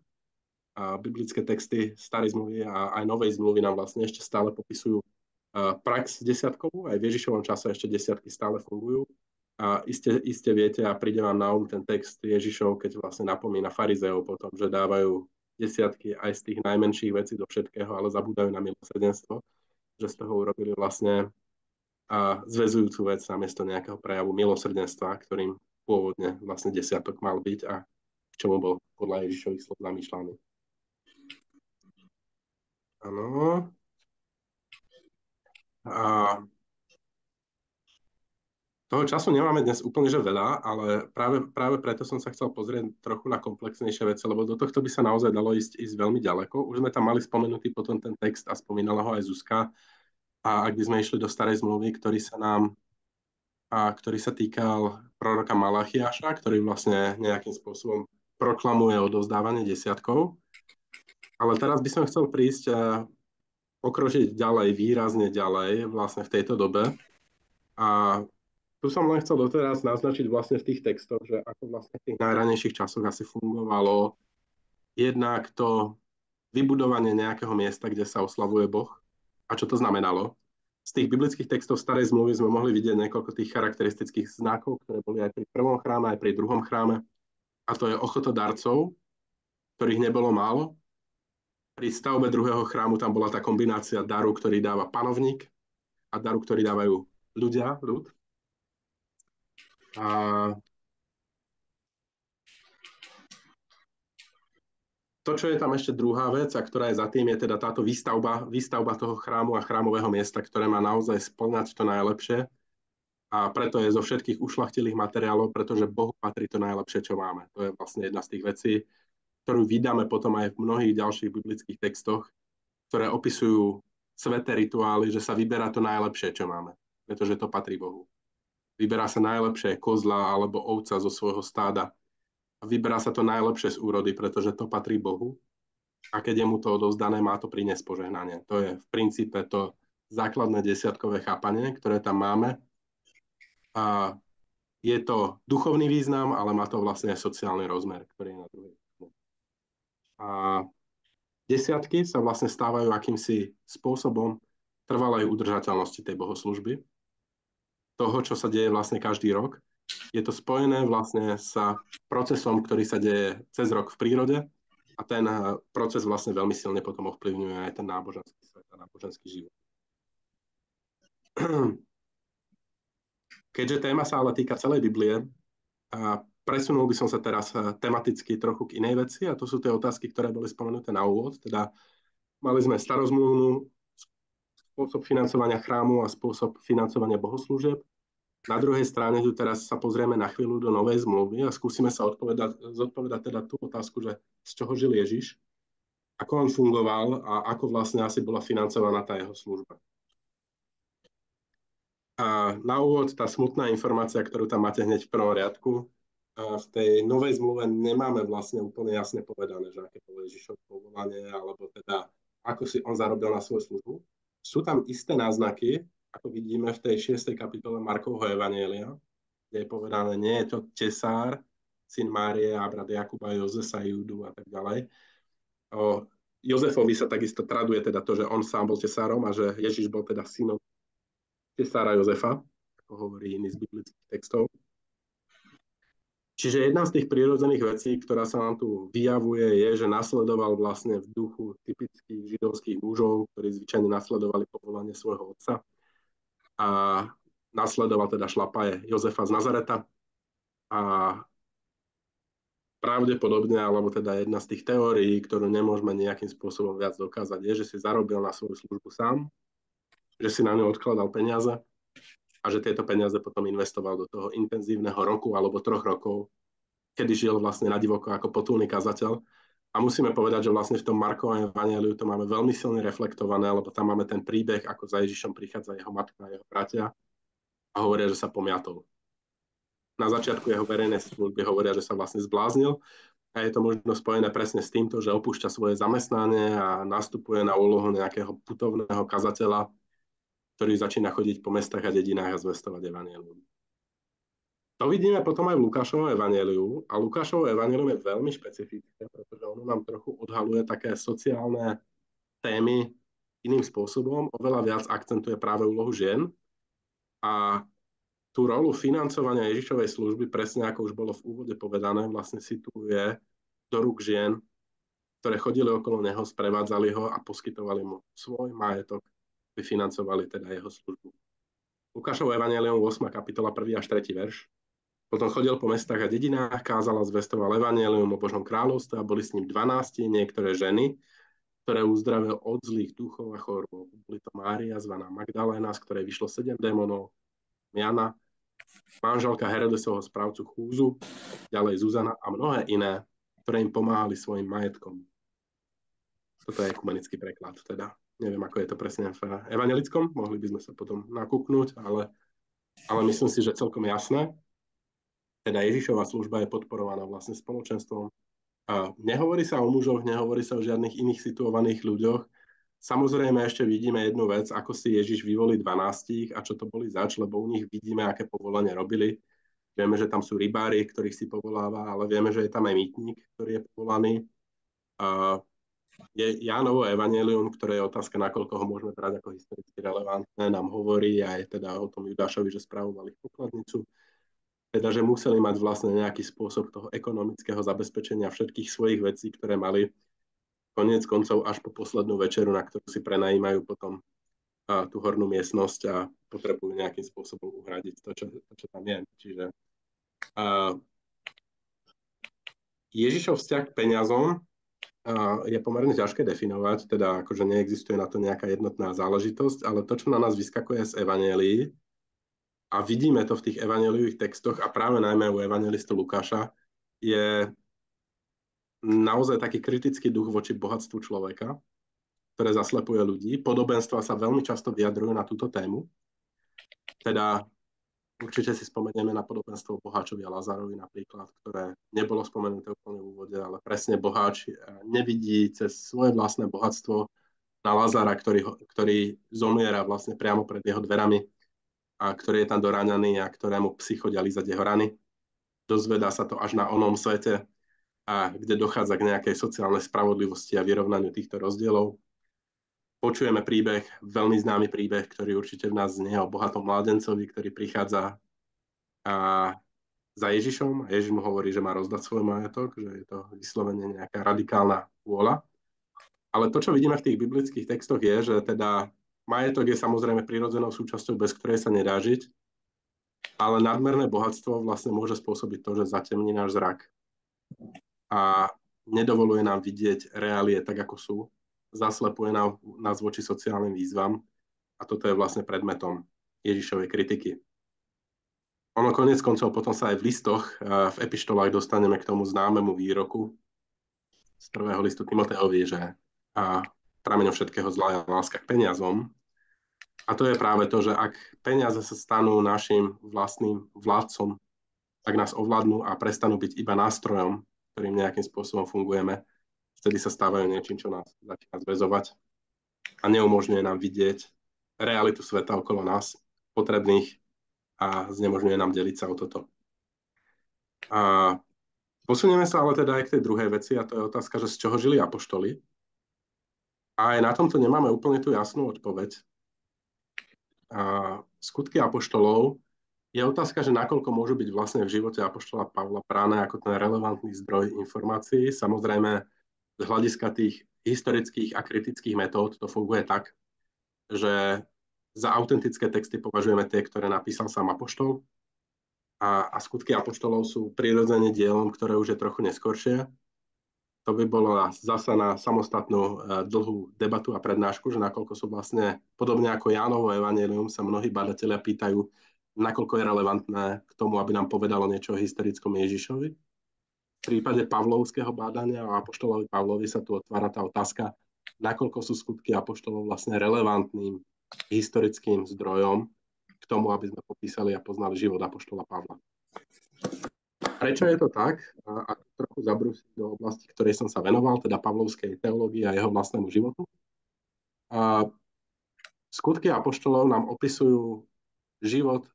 a biblické texty starej zmluvy a aj novej zmluvy nám vlastne ešte stále popisujú prax desiatkovú. Aj v Ježišovom čase ešte desiatky stále fungujú. A iste viete a príde vám na ten text Ježišov, keď vlastne napomína farizeov potom, že dávajú desiatky aj z tých najmenších vecí do všetkého, ale zabúdajú na milosrdenstvo, že z toho urobili vlastne zväzujúcu vec namiesto nejakého prejavu milosrdenstva, ktorým pôvodne vlastne desiatok mal byť a k čomu bol podľa Ježišových slov zamýšľaný. Áno. A toho času nemáme dnes úplne že veľa, ale práve preto som sa chcel pozrieť trochu na komplexnejšie veci, lebo do tohto by sa naozaj dalo ísť veľmi ďaleko. Už sme tam mali spomenutý potom ten text a spomínala ho aj Zuzka. A ak by sme išli do starej zmluvy, ktorý sa týkal proroka Malachiáša, ktorý vlastne nejakým spôsobom proklamuje odovzdávanie desiatkov. Ale teraz by som chcel prísť a pokročiť ďalej, výrazne ďalej vlastne v tejto dobe. A tu som len chcel doteraz naznačiť vlastne v tých textoch, že ako vlastne v tých najranejších časoch asi fungovalo jednak to vybudovanie nejakého miesta, kde sa oslavuje Boh a čo to znamenalo. Z tých biblických textov starej zmluvy sme mohli vidieť niekoľko tých charakteristických znakov, ktoré boli aj pri prvom chráme, aj pri druhom chráme. A to je ochota darcov, ktorých nebolo málo. Pri stavbe druhého chrámu tam bola tá kombinácia daru, ktorý dáva panovník a daru, ktorý dávajú ľud. A to, čo je tam ešte druhá vec, a ktorá je za tým, je teda táto výstavba toho chrámu a chrámového miesta, ktoré má naozaj spĺňať to najlepšie. A preto je zo všetkých ušľachtilých materiálov, pretože Bohu patrí to najlepšie, čo máme. To je vlastne jedna z tých vecí, ktorú vydáme potom aj v mnohých ďalších biblických textoch, ktoré opisujú sveté rituály, že sa vyberá to najlepšie, čo máme, pretože to patrí Bohu. Vyberá sa najlepšie kozla alebo ovca zo svojho stáda. A vyberá sa to najlepšie z úrody, pretože to patrí Bohu. A keď je mu to odovzdané, má to priniesť požehnanie. To je v princípe to základné desiatkové chápanie, ktoré tam máme. A je to duchovný význam, ale má to vlastne aj sociálny rozmer, ktorý je na druhej strane. A desiatky sa vlastne stávajú akýmsi spôsobom trvalej udržateľnosti tej bohoslúžby, toho, čo sa deje vlastne každý rok. Je to spojené vlastne s procesom, ktorý sa deje cez rok v prírode a ten proces vlastne veľmi silne potom ovplyvňuje aj ten náboženský svet a náboženský život. Keďže téma sa ale týka celej Biblie, presunul by som sa teraz tematicky trochu k inej veci a to sú tie otázky, ktoré boli spomenuté na úvod. Teda mali sme starozmluvnú spôsob financovania chrámu a spôsob financovania bohoslúžieb. Na druhej strane tu teraz sa pozrieme na chvíľu do novej zmluvy a skúsime sa zodpovedať teda tú otázku, že z čoho žil Ježiš, ako on fungoval a ako vlastne asi bola financovaná tá jeho služba. A na úvod tá smutná informácia, ktorú tam máte hneď v prvom riadku. V tej novej zmluve nemáme vlastne úplne jasne povedané, že aké bolo Ježišovo povolanie, alebo teda ako si on zarobil na svoju službu. Sú tam isté náznaky, ako vidíme v tej 6. kapitole Markovho evanjelia, kde je povedané, nie je to tesár, syn Márie, a brat Jakuba, Jozefa, Júdu a tak ďalej. O Jozefovi sa takisto traduje teda to, že on sám bol tesárom a že Ježiš bol teda synom tesára Jozefa, ako hovorí iný z biblických textov. Čiže jedna z tých prírodzených vecí, ktorá sa nám tu vyjavuje, je, že nasledoval vlastne v duchu typických židovských mužov, ktorí zvyčajne nasledovali povolanie svojho otca. A nasledoval teda šlapaje Jozefa z Nazareta. A pravdepodobne, alebo teda jedna z tých teórií, ktorú nemôžeme nejakým spôsobom viac dokázať, je, že si zarobil na svoju službu sám, že si na ňu odkladal peniaze a že tieto peniaze potom investoval do toho intenzívneho roku alebo 3 rokov, kedy žil vlastne na divoko ako potulný kazateľ. A musíme povedať, že vlastne v tom Markovom evanjeliu to máme veľmi silne reflektované, lebo tam máme ten príbeh, ako za Ježišom prichádza jeho matka a jeho bratia a hovoria, že sa pomiatol. Na začiatku jeho verejnej služby hovoria, že sa vlastne zbláznil a je to možno spojené presne s týmto, že opúšťa svoje zamestnanie a nastupuje na úlohu nejakého putovného kazateľa, ktorý začína chodiť po mestách a dedinách a zvestovať evanjelium. To vidíme potom aj v Lukášovom evanjeliu a Lukášovo evanjelium je veľmi špecifické, pretože ono nám trochu odhaluje také sociálne témy iným spôsobom, oveľa viac akcentuje práve úlohu žien a tú rolu financovania Ježišovej služby, presne ako už bolo v úvode povedané, vlastne situuje do rúk žien, ktoré chodili okolo neho, sprevádzali ho a poskytovali mu svoj majetok, aby financovali teda jeho službu. Lukášovo evanjelium 8. kapitola 1. až 3. verš. Potom chodil po mestách a dedinách, kázal a zvestoval evanjelium o Božom kráľovstve a boli s ním 12 niektoré ženy, ktoré uzdravil od zlých duchov a chorôb. Boli to Mária, zvaná Magdaléna, z ktorej vyšlo 7 démonov, Jana, manželka Herodesovho správcu Chúzu, ďalej Zuzana a mnohé iné, ktoré im pomáhali svojim majetkom. Toto je ekumenický preklad, teda neviem, ako je to presne v evanjelickom, mohli by sme sa potom nakúknúť, ale myslím si, že celkom jasné. Teda Ježišova služba je podporovaná vlastne spoločenstvom. A nehovorí sa o mužoch, nehovorí sa o žiadnych iných situovaných ľuďoch. Samozrejme ešte vidíme jednu vec, ako si Ježiš vyvolí 12 a čo to boli zač, lebo u nich vidíme, aké povolanie robili. Vieme, že tam sú rybári, ktorých si povoláva, ale vieme, že je tam aj mýtnik, ktorý je povolaný. Je Jánovo evanjelium, ktoré je otázka, nakoľko ho môžeme brať ako historicky relevantné, nám hovorí aj teda o tom Judášovi, že spravovali pokladnicu. Teda, že museli mať vlastne nejaký spôsob toho ekonomického zabezpečenia všetkých svojich vecí, ktoré mali koniec koncov až po poslednú večeru, na ktorú si prenajímajú potom tú hornú miestnosť a potrebujú nejakým spôsobom uhradiť to, čo tam je. Čiže Ježišov vzťah k peniazom je pomerne ťažké definovať, teda akože neexistuje na to nejaká jednotná záležitosť, ale to, čo na nás vyskakuje z evanjelií, a vidíme to v tých evanjeliových textoch a práve najmä u evanjelistu Lukáša, je naozaj taký kritický duch voči bohatstvu človeka, ktoré zaslepuje ľudí. Podobenstva sa veľmi často vyjadrujú na túto tému. Teda určite si spomenieme na podobenstvo boháčovi a Lazarovi napríklad, ktoré nebolo spomenuté úplne v úvode, ale presne boháč nevidí cez svoje vlastné bohatstvo na Lazara, ktorý zomiera vlastne priamo pred jeho dverami a ktorý je tam doráňaný a ktorému psi chodia lízať jeho rany. Dozvedá sa to až na onom svete, a kde dochádza k nejakej sociálnej spravodlivosti a vyrovnaniu týchto rozdielov. Počujeme príbeh, veľmi známy príbeh, ktorý určite v nás znie o bohatom mládencovi, ktorý prichádza za Ježišom a Ježiš mu hovorí, že má rozdať svoj majetok, že je to vyslovene nejaká radikálna vôľa. Ale to, čo vidíme v tých biblických textoch je, že teda majetok je samozrejme prirodzenou súčasťou, bez ktorej sa nedá žiť, ale nadmerné bohatstvo vlastne môže spôsobiť to, že zatemní náš zrak a nedovoluje nám vidieť reálie tak, ako sú, zaslepuje nás voči sociálnym výzvam a toto je vlastne predmetom Ježišovej kritiky. Ono koniec koncov potom sa aj v listoch, v epištolách dostaneme k tomu známemu výroku z 1. listu Timoteovi, že prameňom všetkého zla je láska k peniazom. A to je práve to, že ak peniaze sa stanú našim vlastným vládcom, tak nás ovládnu a prestanú byť iba nástrojom, ktorým nejakým spôsobom fungujeme, vtedy sa stávajú niečím, čo nás začína zväzovať a neumožňuje nám vidieť realitu sveta okolo nás, potrebných a znemožňuje nám deliť sa o toto. A posunieme sa ale teda aj k tej druhej veci a to je otázka, že z čoho žili apoštoli. A aj na tomto nemáme úplne tú jasnú odpoveď. Skutky apoštolov je otázka, že nakoľko môžu byť vlastne v živote apoštola Pavla brané ako ten relevantný zdroj informácií. Samozrejme, z hľadiska tých historických a kritických metód to funguje tak, že za autentické texty považujeme tie, ktoré napísal sám apoštol a skutky apoštolov sú prirodzene dielom, ktoré už je trochu neskoršie. To by bolo zasa na samostatnú dlhú debatu a prednášku, že nakoľko sú vlastne, podobne ako Jánovo evanjelium, sa mnohí badatelia pýtajú, nakoľko je relevantné k tomu, aby nám povedalo niečo o historickom Ježišovi. V prípade pavlovského bádania o apoštolovi Pavlovi sa tu otvára tá otázka, nakoľko sú skutky apoštolov vlastne relevantným historickým zdrojom k tomu, aby sme popísali a poznali život apoštola Pavla. Prečo je to tak? A trochu zabrúsiť do oblasti, ktorej som sa venoval, teda pavlovskej teológii a jeho vlastnému životu. Skutky apoštolov nám opisujú život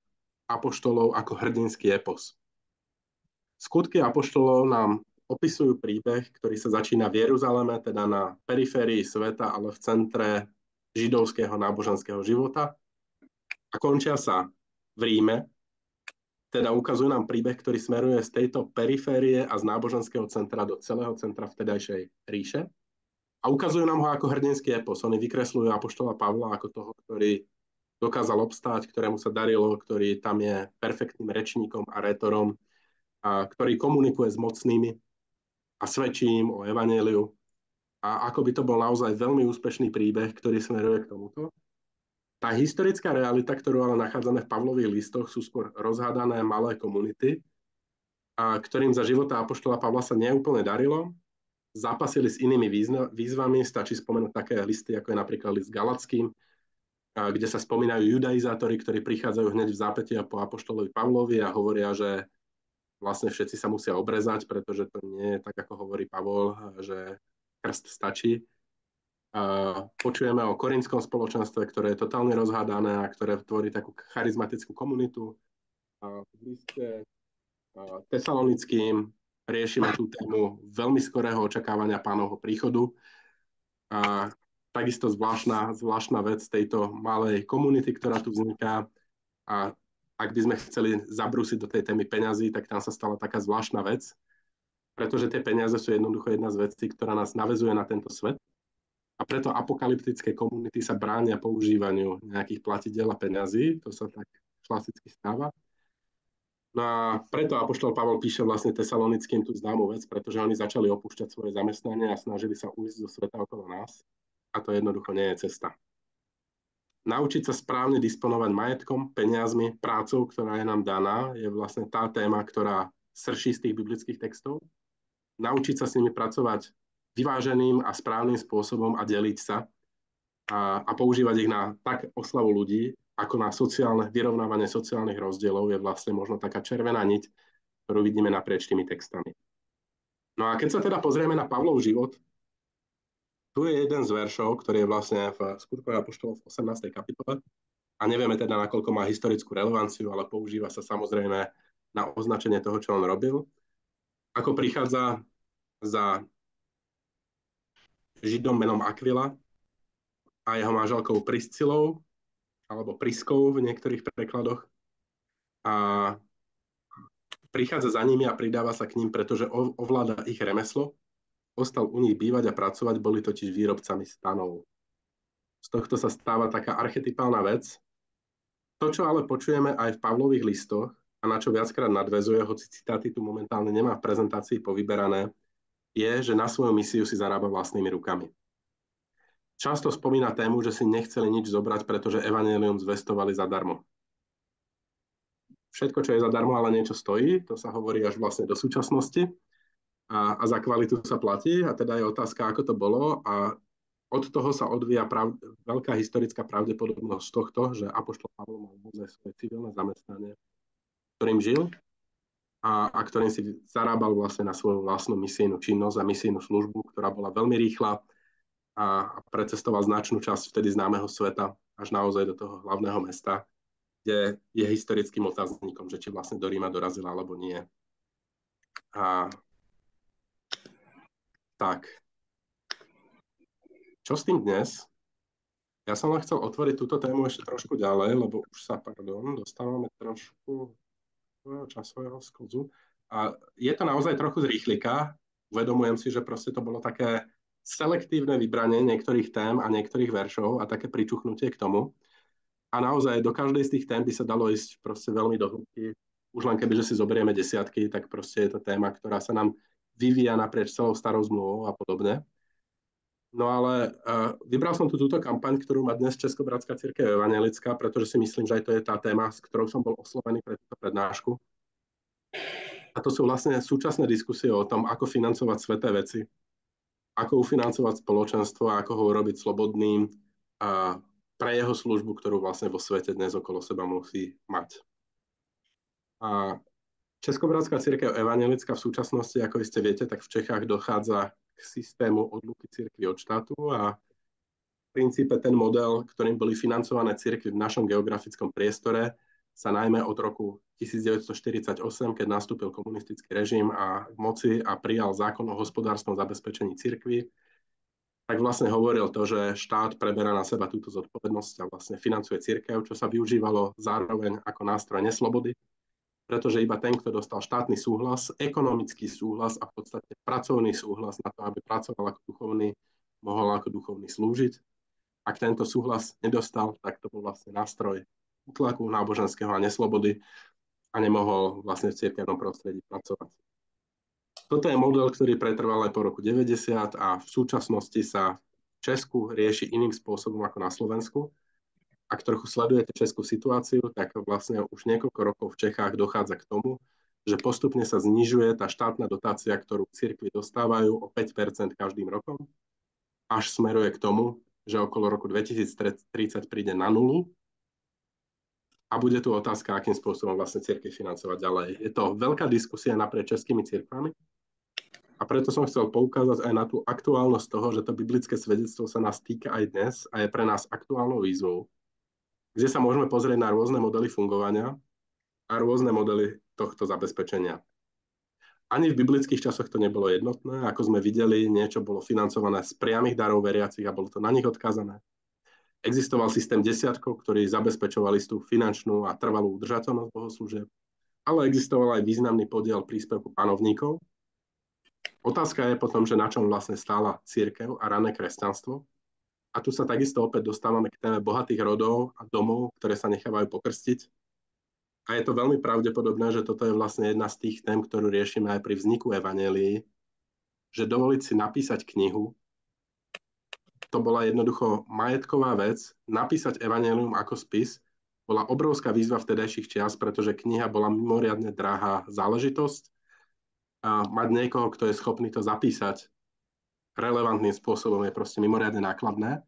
apoštolov ako hrdinský epos. Skutky apoštolov nám opisujú príbeh, ktorý sa začína v Jeruzaleme, teda na periférii sveta, ale v centre židovského náboženského života a končia sa v Ríme. Teda ukazujú nám príbeh, ktorý smeruje z tejto periférie a z náboženského centra do celého centra vtedajšej ríše. A ukazujú nám ho ako hrdinský epos. Oni vykresľujú apoštola Pavla ako toho, ktorý dokázal obstáť, ktorému sa darilo, ktorý tam je perfektným rečníkom a rétorom, a ktorý komunikuje s mocnými a svedčí im o evanjeliu. A ako by to bol naozaj veľmi úspešný príbeh, ktorý smeruje k tomuto. Tá historická realita, ktorú ale nachádzame v Pavlových listoch, sú skôr rozhádané malé komunity, a ktorým za života apoštola Pavla sa neúplne darilo. Zápasili s inými výzvami, stačí spomenúť také listy, ako je napríklad list Galackým, kde sa spomínajú judaizátori, ktorí prichádzajú hneď v zápätí po apoštolovi Pavlovi a hovoria, že vlastne všetci sa musia obrezať, pretože to nie je tak, ako hovorí Pavol, že krst stačí. Počujeme o korintskom spoločenstve, ktoré je totálne rozhádané a ktoré tvorí takú charizmatickú komunitu. V liste Tesalonickým riešime tú tému veľmi skorého očakávania Pánovho príchodu. Takisto zvláštna vec tejto malej komunity, ktorá tu vzniká. A ak by sme chceli zabrúsiť do tej témy peňazí, tak tam sa stala taká zvláštna vec, pretože tie peniaze sú jednoducho jedna z vecí, ktorá nás naväzuje na tento svet. A preto apokalyptické komunity sa bránia používaniu nejakých platidiel a peňazí. To sa tak klasicky stáva. No a preto apoštol Pavol píše vlastne Tesalonickým tú známu vec, pretože oni začali opúšťať svoje zamestnanie a snažili sa ujsť zo sveta okolo nás. A to jednoducho nie je cesta. Naučiť sa správne disponovať majetkom, peniazmi, prácou, ktorá je nám daná, je vlastne tá téma, ktorá srší z tých biblických textov. Naučiť sa s nimi pracovať vyváženým a správnym spôsobom a deliť sa a používať ich na tak oslavu ľudí, ako na vyrovnávanie sociálnych rozdielov je vlastne možno taká červená niť, ktorú vidíme naprieč tými textami. No a keď sa teda pozrieme na Pavlov život, tu je jeden z veršov, ktorý je vlastne v Skutkoch apoštolov v 18. kapitole a nevieme teda, nakoľko má historickú relevanciu, ale používa sa samozrejme na označenie toho, čo on robil. Ako prichádza za Židom menom Aquila a jeho manželkou Priscilou, alebo Priskou v niektorých prekladoch. A prichádza za nimi a pridáva sa k ním, pretože ovláda ich remeslo. Ostal u nich bývať a pracovať, boli totiž výrobcami stanov. Z tohto sa stáva taká archetypálna vec. To, čo ale počujeme aj v Pavlových listoch a na čo viackrát nadväzuje, hoci citáty tu momentálne nemá v prezentácii povyberané, je, že na svoju misiu si zarába vlastnými rukami. Často spomína tému, že si nechceli nič zobrať, pretože evanjelium zvestovali zadarmo. Všetko, čo je zadarmo, ale niečo stojí, to sa hovorí až vlastne do súčasnosti a za kvalitu sa platí a teda je otázka, ako to bolo a od toho sa odvíja veľká historická pravdepodobnosť z tohto, že apoštol Pavol mal svoje civilné zamestnanie, ktorým žil a ktorým si zarábal vlastne na svoju vlastnú misijnú činnosť a misijnú službu, ktorá bola veľmi rýchla a precestoval značnú časť vtedy známeho sveta až naozaj do toho hlavného mesta, kde je historickým otáznikom, že či vlastne do Ríma dorazila alebo nie. Tak. Čo s tým dnes? Ja som len chcel otvoriť túto tému ešte trošku ďalej, lebo už sa, dostávame trošku časového sklzu. A je to naozaj trochu z rýchlika. Uvedomujem si, že proste to bolo také selektívne vybranie niektorých tém a niektorých veršov a také pričuchnutie k tomu. A naozaj do každej z tých tém by sa dalo ísť proste veľmi do hĺbky. Už len kebyže si zoberieme desiatky, tak proste je to téma, ktorá sa nám vyvíja naprieč celou starou zmluvou a podobne. No ale vybral som túto kampaň, ktorú má dnes Českobratská cirkev evanjelická, pretože si myslím, že aj to je tá téma, s ktorou som bol oslovený pre túto prednášku. A to sú vlastne súčasné diskusie o tom, ako financovať sveté veci, ako ufinancovať spoločenstvo a ako ho urobiť slobodným a pre jeho službu, ktorú vlastne vo svete dnes okolo seba musí mať. A Českobratská cirkev evanjelická v súčasnosti, ako iste viete, tak v Čechách dochádza k systému odluky cirkvi od štátu a v princípe ten model, ktorým boli financované cirkvi v našom geografickom priestore, sa najmä od roku 1948, keď nastúpil komunistický režim a k moci a prijal zákon o hospodárskom zabezpečení cirkvi, tak vlastne hovoril to, že štát preberá na seba túto zodpovednosť a vlastne financuje cirkev, čo sa využívalo zároveň ako nástroj neslobody, pretože iba ten, kto dostal štátny súhlas, ekonomický súhlas a v podstate pracovný súhlas na to, aby pracoval ako duchovný, mohol ako duchovný slúžiť. Ak tento súhlas nedostal, tak to bol vlastne nástroj útlaku náboženského a neslobody a nemohol vlastne v cirkevnom prostredí pracovať. Toto je model, ktorý pretrval aj po roku 90 a v súčasnosti sa v Česku rieši iným spôsobom ako na Slovensku. Ak trochu sledujete českú situáciu, tak vlastne už niekoľko rokov v Čechách dochádza k tomu, že postupne sa znižuje tá štátna dotácia, ktorú cirkvi dostávajú o 5% každým rokom, až smeruje k tomu, že okolo roku 2030 príde na nulu a bude tu otázka, akým spôsobom vlastne cirkev financovať ďalej. Je to veľká diskusia naprieč českými cirkvami a preto som chcel poukázať aj na tú aktuálnosť toho, že to biblické svedectvo sa nás týka aj dnes a je pre nás aktuálnou výzvou, kde sa môžeme pozrieť na rôzne modely fungovania a rôzne modely tohto zabezpečenia. Ani v biblických časoch to nebolo jednotné, ako sme videli, niečo bolo financované z priamych darov veriacich a bolo to na nich odkázané. Existoval systém desiatkov, ktorý zabezpečoval istú finančnú a trvalú udržateľnosť bohoslúžieb, ale existoval aj významný podiel príspevku panovníkov. Otázka je potom, že na čom vlastne stála cirkev a rané kresťanstvo. A tu sa takisto opäť dostávame k téme bohatých rodov a domov, ktoré sa nechávajú pokrstiť. A je to veľmi pravdepodobné, že toto je vlastne jedna z tých tém, ktorú riešime aj pri vzniku evanjelií, že dovoliť si napísať knihu, to bola jednoducho majetková vec. Napísať evanjelium ako spis bola obrovská výzva vtedajších čias, pretože kniha bola mimoriadne drahá záležitosť. A mať niekoho, kto je schopný to zapísať relevantným spôsobom, je proste mimoriadne nákladné.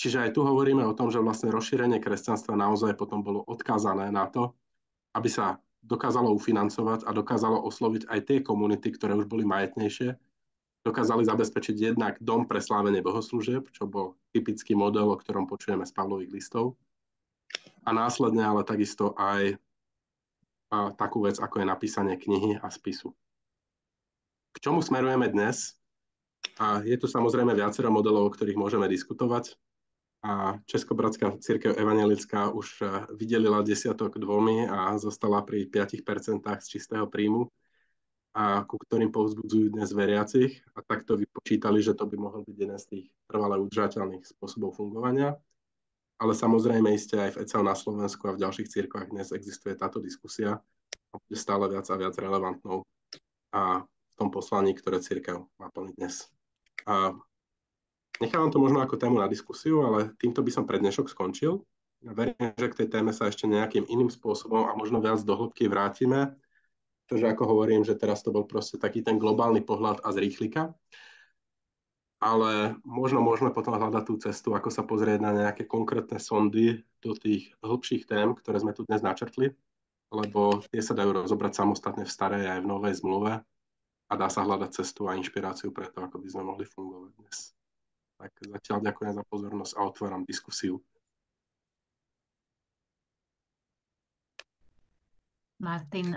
Čiže aj tu hovoríme o tom, že vlastne rozšírenie kresťanstva naozaj potom bolo odkázané na to, aby sa dokázalo ufinancovať a dokázalo osloviť aj tie komunity, ktoré už boli majetnejšie, dokázali zabezpečiť jednak dom pre slávenie bohoslúžieb, čo bol typický model, o ktorom počujeme z Pavlových listov, a následne ale takisto aj takú vec, ako je napísanie knihy a spisu. K čomu smerujeme dnes? A je tu samozrejme viacero modelov, o ktorých môžeme diskutovať. A Českobratská cirkev evanjelická už vydelila 10 2 a zostala pri 5% z čistého príjmu, a ku ktorým povzbudzujú dnes veriacich. A takto vypočítali, že to by mohol byť jeden z tých trvale udržateľných spôsobov fungovania. Ale samozrejme iste aj v ECO na Slovensku a v ďalších cirkvách dnes existuje táto diskusia a bude stále viac a viac relevantnou a v tom poslaní, ktoré cirkev má plniť dnes. A nechávam to možno ako tému na diskusiu, ale týmto by som pre dnešok skončil. Verím, že k tej téme sa ešte nejakým iným spôsobom a možno viac do hĺbky vrátime. Pretože ako hovorím, že teraz to bol proste taký ten globálny pohľad a z rýchlika. Ale možno môžeme potom hľadať tú cestu, ako sa pozrieť na nejaké konkrétne sondy do tých hĺbších tém, ktoré sme tu dnes načrtli, lebo tie sa dajú rozobrať samostatne v starej aj v novej zmluve a dá sa hľadať cestu a inšpiráciu pre to, ako by sme mohli fungovať dnes. Tak zatiaľ ďakujem za pozornosť a otváram diskusiu. Martin,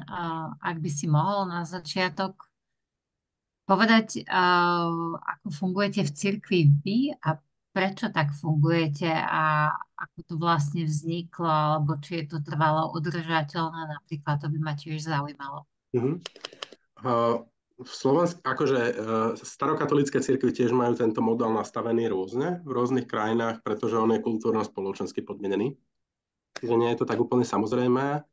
ak by si mohol na začiatok povedať, ako fungujete v cirkvi vy a prečo tak fungujete a ako to vlastne vzniklo, alebo či je to trvalo udržateľné, napríklad, to by ma tiež zaujímalo. V Slovensku, akože starokatolícke cirkvi tiež majú tento model nastavený rôzne v rôznych krajinách, pretože on je kultúrno-spoločensky podmienený. Čiže nie je to tak úplne samozrejmé.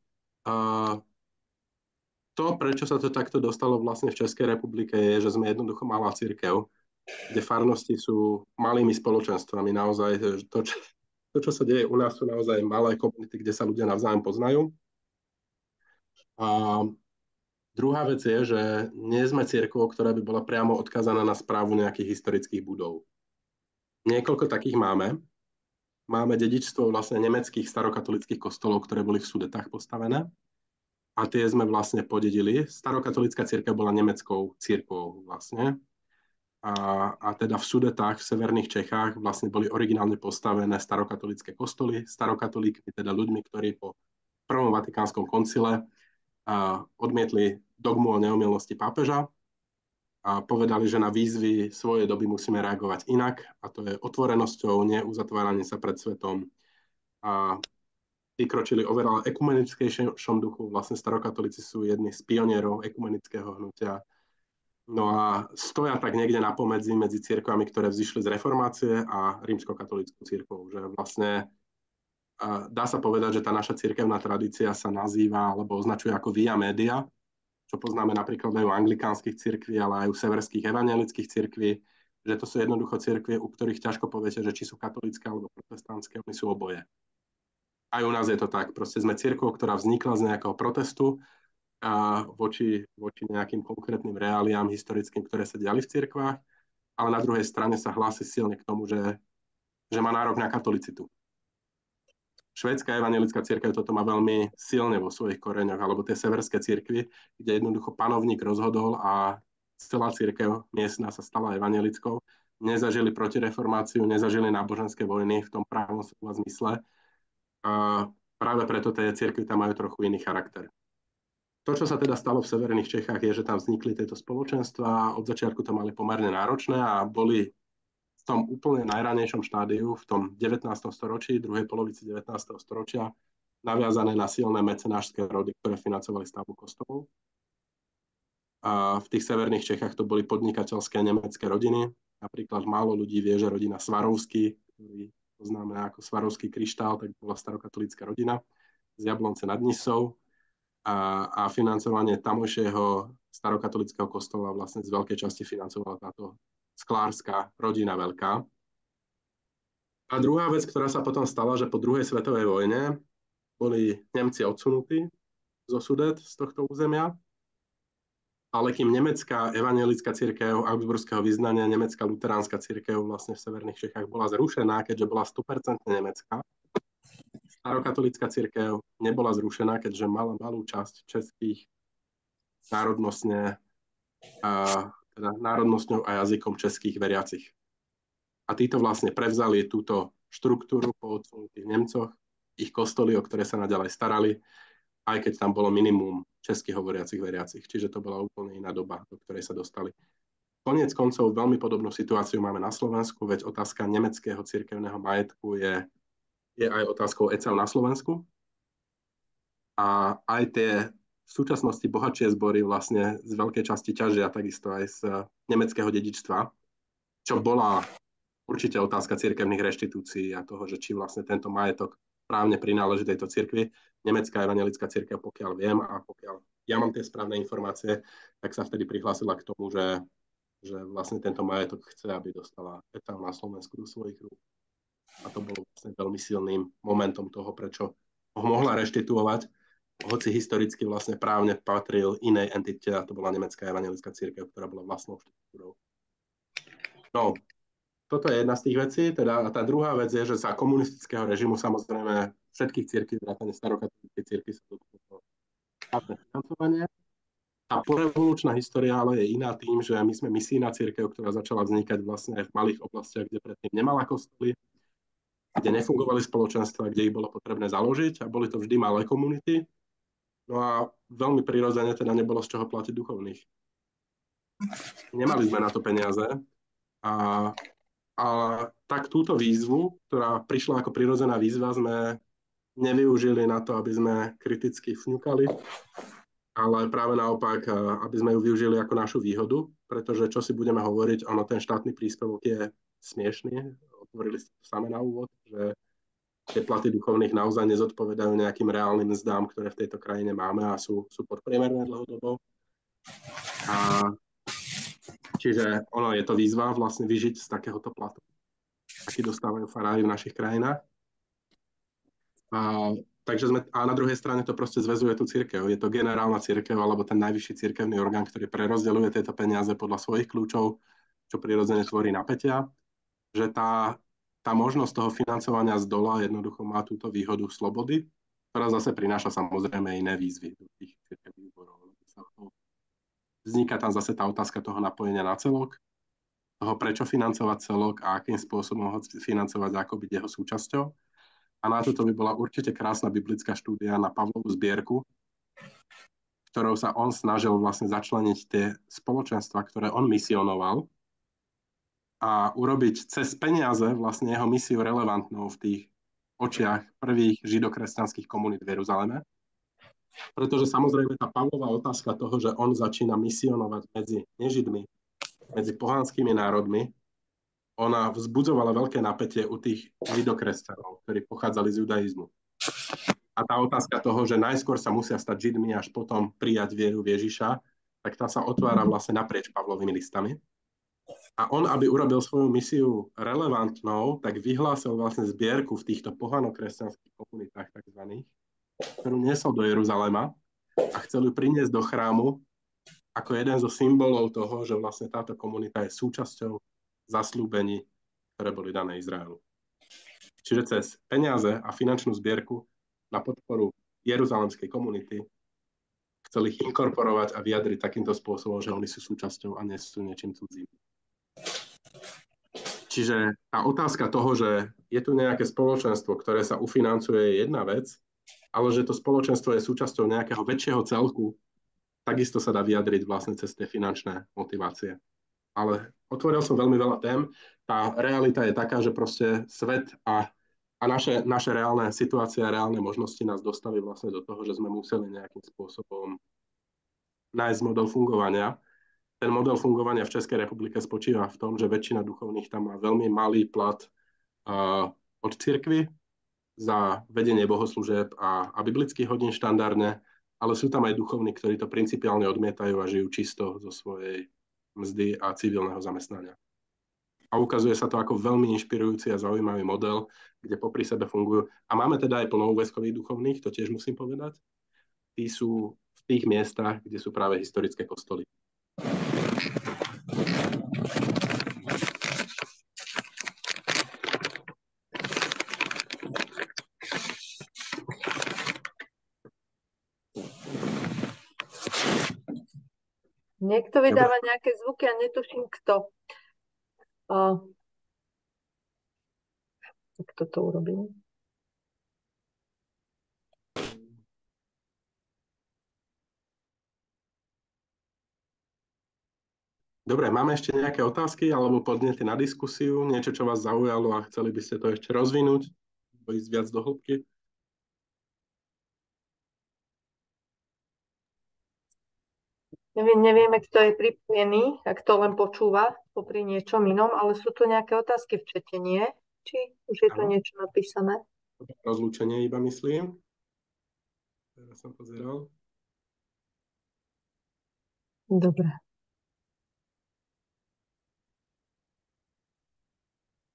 To, prečo sa to takto dostalo vlastne v Českej republike, je, že sme jednoducho malá cirkev, kde farnosti sú malými spoločenstvami. Naozaj to, čo sa deje u nás, sú naozaj malé komunity, kde sa ľudia navzájom poznajú. A druhá vec je, že nie sme cirkvou, ktorá by bola priamo odkázaná na správu nejakých historických budov. Niekoľko takých máme. Máme dedičstvo vlastne nemeckých starokatolických kostolov, ktoré boli v Sudetách postavené. A tie sme vlastne podedili. Starokatolická cirkev bola nemeckou cirkvou vlastne. A teda v Sudetách, v severných Čechách vlastne boli originálne postavené starokatolické kostoly, starokatolíkmi, teda ľuďmi, ktorí po prvom Vatikánskom koncile odmietli dogmu o neomylnosti pápeža a povedali, že na výzvy svojej doby musíme reagovať inak, a to je otvorenosťou, neuzatváraním sa pred svetom. A vykročili oveľa ekumenickejšom duchu. Vlastne starokatolíci sú jedni z pionierov ekumenického hnutia. No a stoja tak niekde na pomedzi medzi cirkvami, ktoré vzýšli z reformácie a rímskokatolíckou cirkvou. Že vlastne dá sa povedať, že tá naša cirkevná tradícia sa nazýva alebo označuje ako via media, čo poznáme napríklad aj u anglikánskych cirkví, ale aj u severských evangelických cirkví, že to sú jednoducho cirkvie, u ktorých ťažko poviete, že či sú katolícke alebo protestantské, oni sú oboje. Aj u nás je to tak. Proste sme cirkvou, ktorá vznikla z nejakého protestu voči nejakým konkrétnym reáliám historickým, ktoré sa diali v cirkvách, ale na druhej strane sa hlási silne k tomu, že má nárok na katolicitu. Švédska evangelická cirkev toto má veľmi silne vo svojich koreňoch, alebo tie severské cirkvy, kde jednoducho panovník rozhodol a celá cirkev miestna sa stala evangelickou. Nezažili protireformáciu, nezažili náboženské vojny v tom pravom slova zmysle. A práve preto tie cirkvy tam majú trochu iný charakter. To, čo sa teda stalo v severných Čechách, je, že tam vznikli tieto spoločenstva. Od začiatku to mali pomerne náročné a boli v tom úplne najranejšom štádiu, v tom 19. storočí, druhej polovici 19. storočia, naviazané na silné mecenášské rody, ktoré financovali stavbu kostolov. A v tých severných Čechách to boli podnikateľské nemecké rodiny. Napríklad málo ľudí vie, že rodina Svarovský, ktorý poznáme ako Svarovský kryštál, tak bola starokatolícka rodina z Jablonce nad Nisou. A financovanie tamojšieho starokatolického kostola vlastne z veľkej časti financovala táto sklárska rodina veľká. A druhá vec, ktorá sa potom stala, že po druhej svetovej vojne boli Nemci odsunutí zo Sudet, z tohto územia, ale kým nemecká evangelická cirkev augsburského vyznania, nemecká luteránska cirkev vlastne v severných Čechách bola zrušená, keďže bola 100% nemecká, starokatolícka cirkev nebola zrušená, keďže mala malú časť českých národnostňou a jazykom českých veriacich. A títo vlastne prevzali túto štruktúru po odsunutých Nemcoch, ich kostoly, o ktoré sa naďalej starali, aj keď tam bolo minimum českých hovoriacich veriacich. Čiže to bola úplne iná doba, do ktorej sa dostali. Koniec koncov veľmi podobnú situáciu máme na Slovensku, veď otázka nemeckého cirkevného majetku je aj otázkou ECAU na Slovensku. A aj tie v súčasnosti bohatšie zbory vlastne z veľkej časti ťažia takisto aj z nemeckého dedičstva, čo bola určite otázka cirkevných reštitúcií a toho, že či vlastne tento majetok právne prináleží tejto cirkvi. Nemecká evangelická cirkev, pokiaľ viem a pokiaľ ja mám tie správne informácie, tak sa vtedy prihlásila k tomu, že vlastne tento majetok chce, aby dostala ECAU na Slovensku do svojich rúk. A to bolo vlastne veľmi silným momentom toho, prečo ho mohla reštituovať, hoci historicky vlastne právne patril inej entite, a to bola nemecká evangelická cirkev, ktorá bola vlastnou štruktúrou. No, toto je jedna z tých vecí. Teda, a tá druhá vec je, že za komunistického režimu samozrejme všetkých cirkví, vrátane starokatolíckej cirkvi, sa dotknulo štátne financovanie. A porevolučná história ale je iná tým, že my sme misijná cirkev, ktorá začala vznikať vlastne aj v malých oblastiach, kde predtým nemala kostoly, kde nefungovali spoločenstva, kde ich bolo potrebné založiť a boli to vždy malé komunity. No a veľmi prirodzene teda nebolo z čoho platiť duchovných. Nemali sme na to peniaze a tak túto výzvu, ktorá prišla ako prirodzená výzva, sme nevyužili na to, aby sme kriticky fňukali, ale práve naopak, aby sme ju využili ako našu výhodu, pretože čo si budeme hovoriť, ono ten štátny príspevok je smiešný. Hovorili ste to same na úvod, že tie platy duchovných naozaj nezodpovedajú nejakým reálnym mzdám, ktoré v tejto krajine máme a sú podpriemerné dlhodobo. Čiže ono je to výzva vlastne vyžiť z takéhoto platu, aký dostávajú farári v našich krajinách. A na druhej strane to proste zväzuje tú cirkev. Je to generálna cirkev alebo ten najvyšší cirkevný orgán, ktorý prerozdeľuje tieto peniaze podľa svojich kľúčov, čo prirodzene tvorí napätia, že tá možnosť toho financovania z dola jednoducho má túto výhodu slobody, ktorá zase prináša samozrejme iné výzvy do tých cirkevných zborov. Vzniká tam zase tá otázka toho napojenia na celok, toho prečo financovať celok a akým spôsobom ho financovať, ako byť jeho súčasťou. A na toto by bola určite krásna biblická štúdia na Pavlovú zbierku, ktorou sa on snažil vlastne začleniť tie spoločenstva, ktoré on misionoval a urobiť cez peniaze vlastne jeho misiu relevantnou v tých očiach prvých židokresťanských komunít v Jeruzaleme. Pretože samozrejme tá Pavlová otázka toho, že on začína misionovať medzi nežidmi, medzi pohanskými národmi, ona vzbudzovala veľké napätie u tých židokresťanov, ktorí pochádzali z judaizmu. A tá otázka toho, že najskôr sa musia stať židmi, až potom prijať vieru v Ježiša, tak tá sa otvára vlastne naprieč Pavlovými listami. A on, aby urobil svoju misiu relevantnou, tak vyhlásil vlastne zbierku v týchto pohanokresťanských komunitách takzvaných, ktorú niesol do Jeruzalema a chcel ju priniesť do chrámu ako jeden zo symbolov toho, že vlastne táto komunita je súčasťou zasľúbení, ktoré boli dané Izraelu. Čiže cez peniaze a finančnú zbierku na podporu jeruzalemskej komunity chceli ich inkorporovať a vyjadriť takýmto spôsobom, že oni sú súčasťou a nie sú niečím cudzím. Čiže tá otázka toho, že je tu nejaké spoločenstvo, ktoré sa ufinancuje, je jedna vec, ale že to spoločenstvo je súčasťou nejakého väčšieho celku, takisto sa dá vyjadriť vlastne cez tie finančné motivácie. Ale otvoril som veľmi veľa tém. Tá realita je taká, že proste svet a naše reálne situácie a reálne možnosti nás dostali vlastne do toho, že sme museli nejakým spôsobom nájsť model fungovania. Ten model fungovania v Českej republike spočíva v tom, že väčšina duchovných tam má veľmi malý plat od cirkvi za vedenie bohoslúžieb a biblických hodín štandardne, ale sú tam aj duchovní, ktorí to principiálne odmietajú a žijú čisto zo svojej mzdy a civilného zamestnania. A ukazuje sa to ako veľmi inšpirujúci a zaujímavý model, kde popri sebe fungujú. A máme teda aj plnoúväzkových duchovných, to tiež musím povedať. Tí sú v tých miestach, kde sú práve historické kostoly. Niekto vydáva nejaké zvuky a netuším kto. Tak toto urobím. Dobre, máme ešte nejaké otázky alebo podnety na diskusiu? Niečo, čo vás zaujalo a chceli by ste to ešte rozvinúť? Ísť viac do hĺbky? Nevieme, kto je pripojený, ak to len počúva popri niečom inom, ale sú tu nejaké otázky v čete, nie? Či už je tu niečo napísané? Rozlúčenie iba myslím. Teraz som pozeral. Dobre.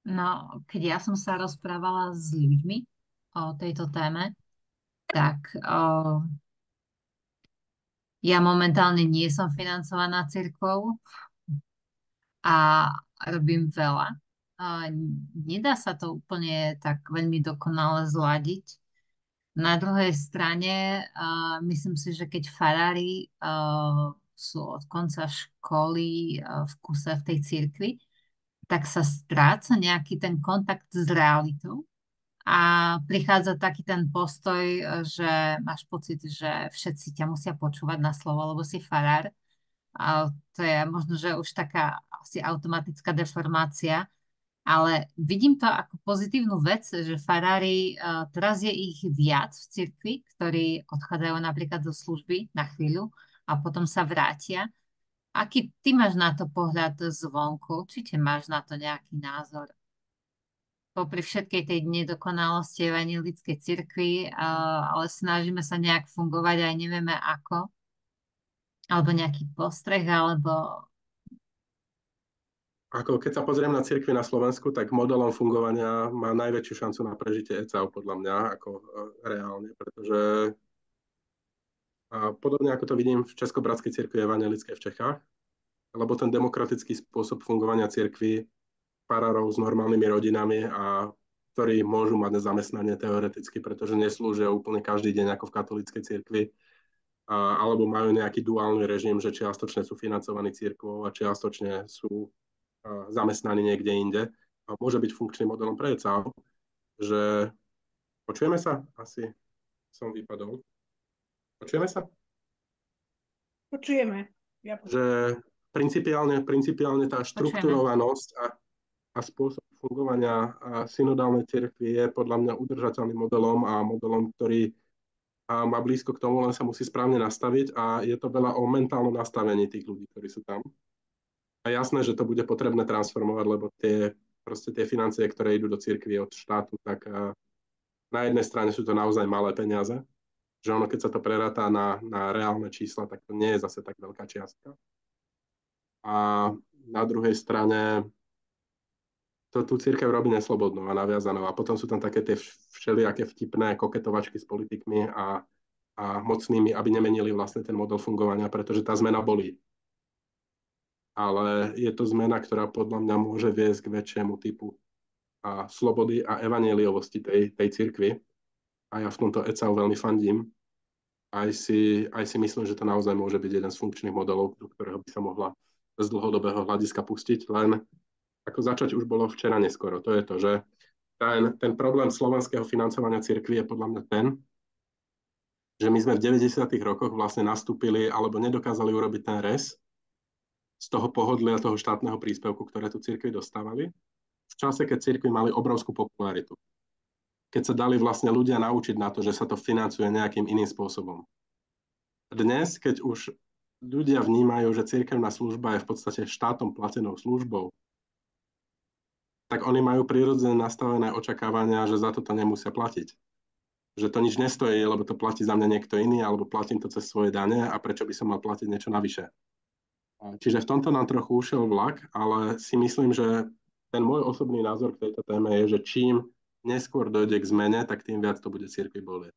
No, keď ja som sa rozprávala s ľuďmi o tejto téme, tak ja momentálne nie som financovaná cirkvou a robím veľa. Nedá sa to úplne tak veľmi dokonale zladiť. Na druhej strane myslím si, že keď farári sú od konca školy v kuse v tej cirkvi, tak sa stráca nejaký ten kontakt s realitou. A prichádza taký ten postoj, že máš pocit, že všetci ťa musia počúvať na slovo, lebo si farár. A to je možno, že už taká asi automatická deformácia, ale vidím to ako pozitívnu vec, že farári, teraz je ich viac v cirkvi, ktorí odchádzajú napríklad zo služby na chvíľu a potom sa vrátia. Aký ty máš na to pohľad zvonku? Určite máš na to nejaký názor? Popri všetkej tej nedokonalosti evanjelickej cirkvi, ale snažíme sa nejak fungovať aj nevieme ako. Alebo nejaký postreh, alebo... Keď sa pozriem na cirkvi na Slovensku, tak modelom fungovania má najväčšiu šancu na prežitie ECAU podľa mňa, ako reálne, pretože podobne ako to vidím v Českobratskej cirkvi evanjelickej v Čechách, lebo ten demokratický spôsob fungovania cirkvi farárov s normálnymi rodinami a ktorí môžu mať zamestnanie teoreticky, pretože neslúžia úplne každý deň ako v katolíckej cirkvi, alebo majú nejaký duálny režim, že čiastočne sú financovaní cirkvou a čiastočne sú zamestnaní niekde inde. A môže byť funkčným modelom pre ECAU, že Počujeme sa? Asi som vypadol. Počujeme sa? Počujeme. Že principiálne tá štrukturovanosť a spôsob fungovania synodálnej cirkvi je podľa mňa udržateľným modelom a modelom, ktorý má blízko k tomu, len sa musí správne nastaviť a je to veľa o mentálnom nastavení tých ľudí, ktorí sú tam. A jasné, že to bude potrebné transformovať, lebo tie financie, ktoré idú do cirkvi od štátu, tak na jednej strane sú to naozaj malé peniaze, že ono, keď sa to prerátá na reálne čísla, tak to nie je zase tak veľká čiastka. A na druhej strane to tú cirkev robí neslobodnou a naviazanou. A potom sú tam také tie všelijaké vtipné koketovačky s politikmi a mocnými, aby nemenili vlastne ten model fungovania, pretože tá zmena bolí. Ale je to zmena, ktorá podľa mňa môže viesť k väčšiemu typu slobody a evanjeliovosti tej cirkvi. A ja v tomto ECAU veľmi fandím. Aj si myslím, že to naozaj môže byť jeden z funkčných modelov, do ktorého by sa mohla z dlhodobého hľadiska pustiť. Len ako začať už bolo včera neskoro. To je to, že ten problém slovenského financovania cirkvi je podľa mňa ten, že my sme v 90. rokoch vlastne nastúpili alebo nedokázali urobiť ten rez z toho pohodlia toho štátneho príspevku, ktoré tu cirkvi dostávali, v čase, keď cirkvi mali obrovskú popularitu. Keď sa dali vlastne ľudia naučiť na to, že sa to financuje nejakým iným spôsobom. Dnes, keď už ľudia vnímajú, že cirkevná služba je v podstate štátom platenou službou, tak oni majú prirodzene nastavené očakávania, že za toto nemusia platiť. Že to nič nestojí, lebo to platí za mňa niekto iný, alebo platím to cez svoje dane a prečo by som mal platiť niečo navyše. Čiže v tomto nám trochu ušiel vlak, ale si myslím, že ten môj osobný názor k tejto téme je, že čím neskôr dojde k zmene, tak tým viac to bude cirkvi bolieť.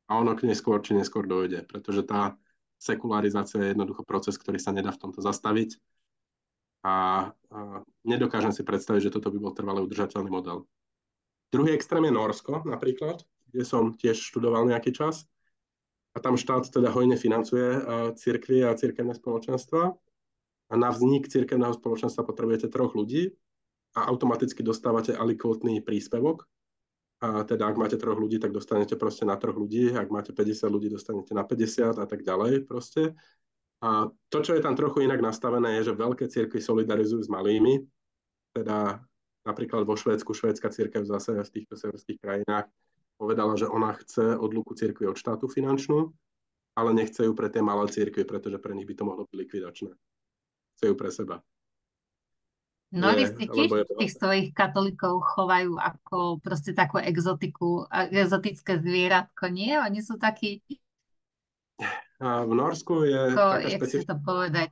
A ono k neskôr či neskôr dojde, pretože tá sekularizácia je jednoducho proces, ktorý sa nedá v tomto zastaviť. A nedokážem si predstaviť, že toto by bol trvale udržateľný model. Druhý extrém je Nórsko napríklad, kde som tiež študoval nejaký čas. A tam štát teda hojne financuje cirkvi a cirkevné spoločenstva. A na vznik cirkevného spoločenstva potrebujete 3 ľudí a automaticky dostávate alikvotný príspevok. A teda ak máte 3 ľudí, tak dostanete proste na 3 ľudí. Ak máte 50 ľudí, dostanete na 50 a tak ďalej proste. A to, čo je tam trochu inak nastavené, je, že veľké cirkvi solidarizujú s malými. Teda napríklad vo Švédsku, švédska cirkev zase v týchto severských krajinách povedala, že ona chce odluku cirkvi od štátu finančnú, ale nechce ju pre tie malé cirkvi, pretože pre nich by to mohlo byť likvidačné. Chce ju pre seba. Mnohí si tiež tých svojich katolíkov chovajú ako proste takú exotické zvieratko, nie? Oni sú takí... A v Norsku je taká jak si to povedať?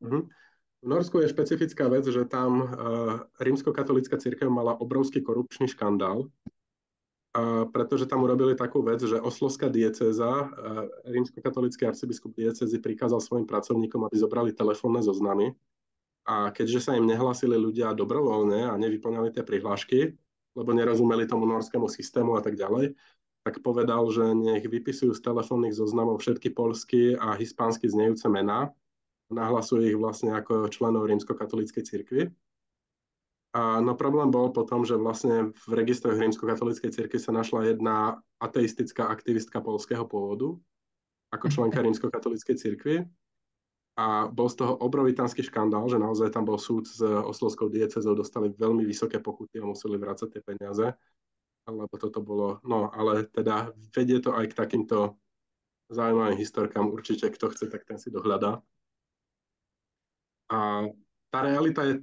V Norsku je špecifická vec, že tam rímskokatolícka cirkev mala obrovský korupčný škandál, pretože tam urobili takú vec, že oslovská diecéza, rímskokatolícky arcibiskup diecézy prikázal svojim pracovníkom, aby zobrali telefónne zoznamy a keďže sa im nehlásili ľudia dobrovoľne a nevyplňali tie prihlášky, lebo nerozumeli tomu norskému systému a tak ďalej, tak povedal, že nech vypisujú z telefónnych zoznamov všetky poľsky a hispánsky znejúce mená. Nahlasujú ich vlastne ako členov rímskokatolíckej cirkvi. No problém bol potom, že vlastne v registroch rímskokatolíckej cirkvi sa našla jedna ateistická aktivistka poľského pôvodu ako členka rímskokatolíckej cirkvi. A bol z toho obrovitánsky škandál, že naozaj tam bol súd s oslovskou diecézou, dostali veľmi vysoké pokuty a museli vrácať tie peniaze. Lebo toto bolo, no ale teda vedie to aj k takýmto zaujímavým historkám. Určite, kto chce, tak ten si dohľadá. A tá realita je,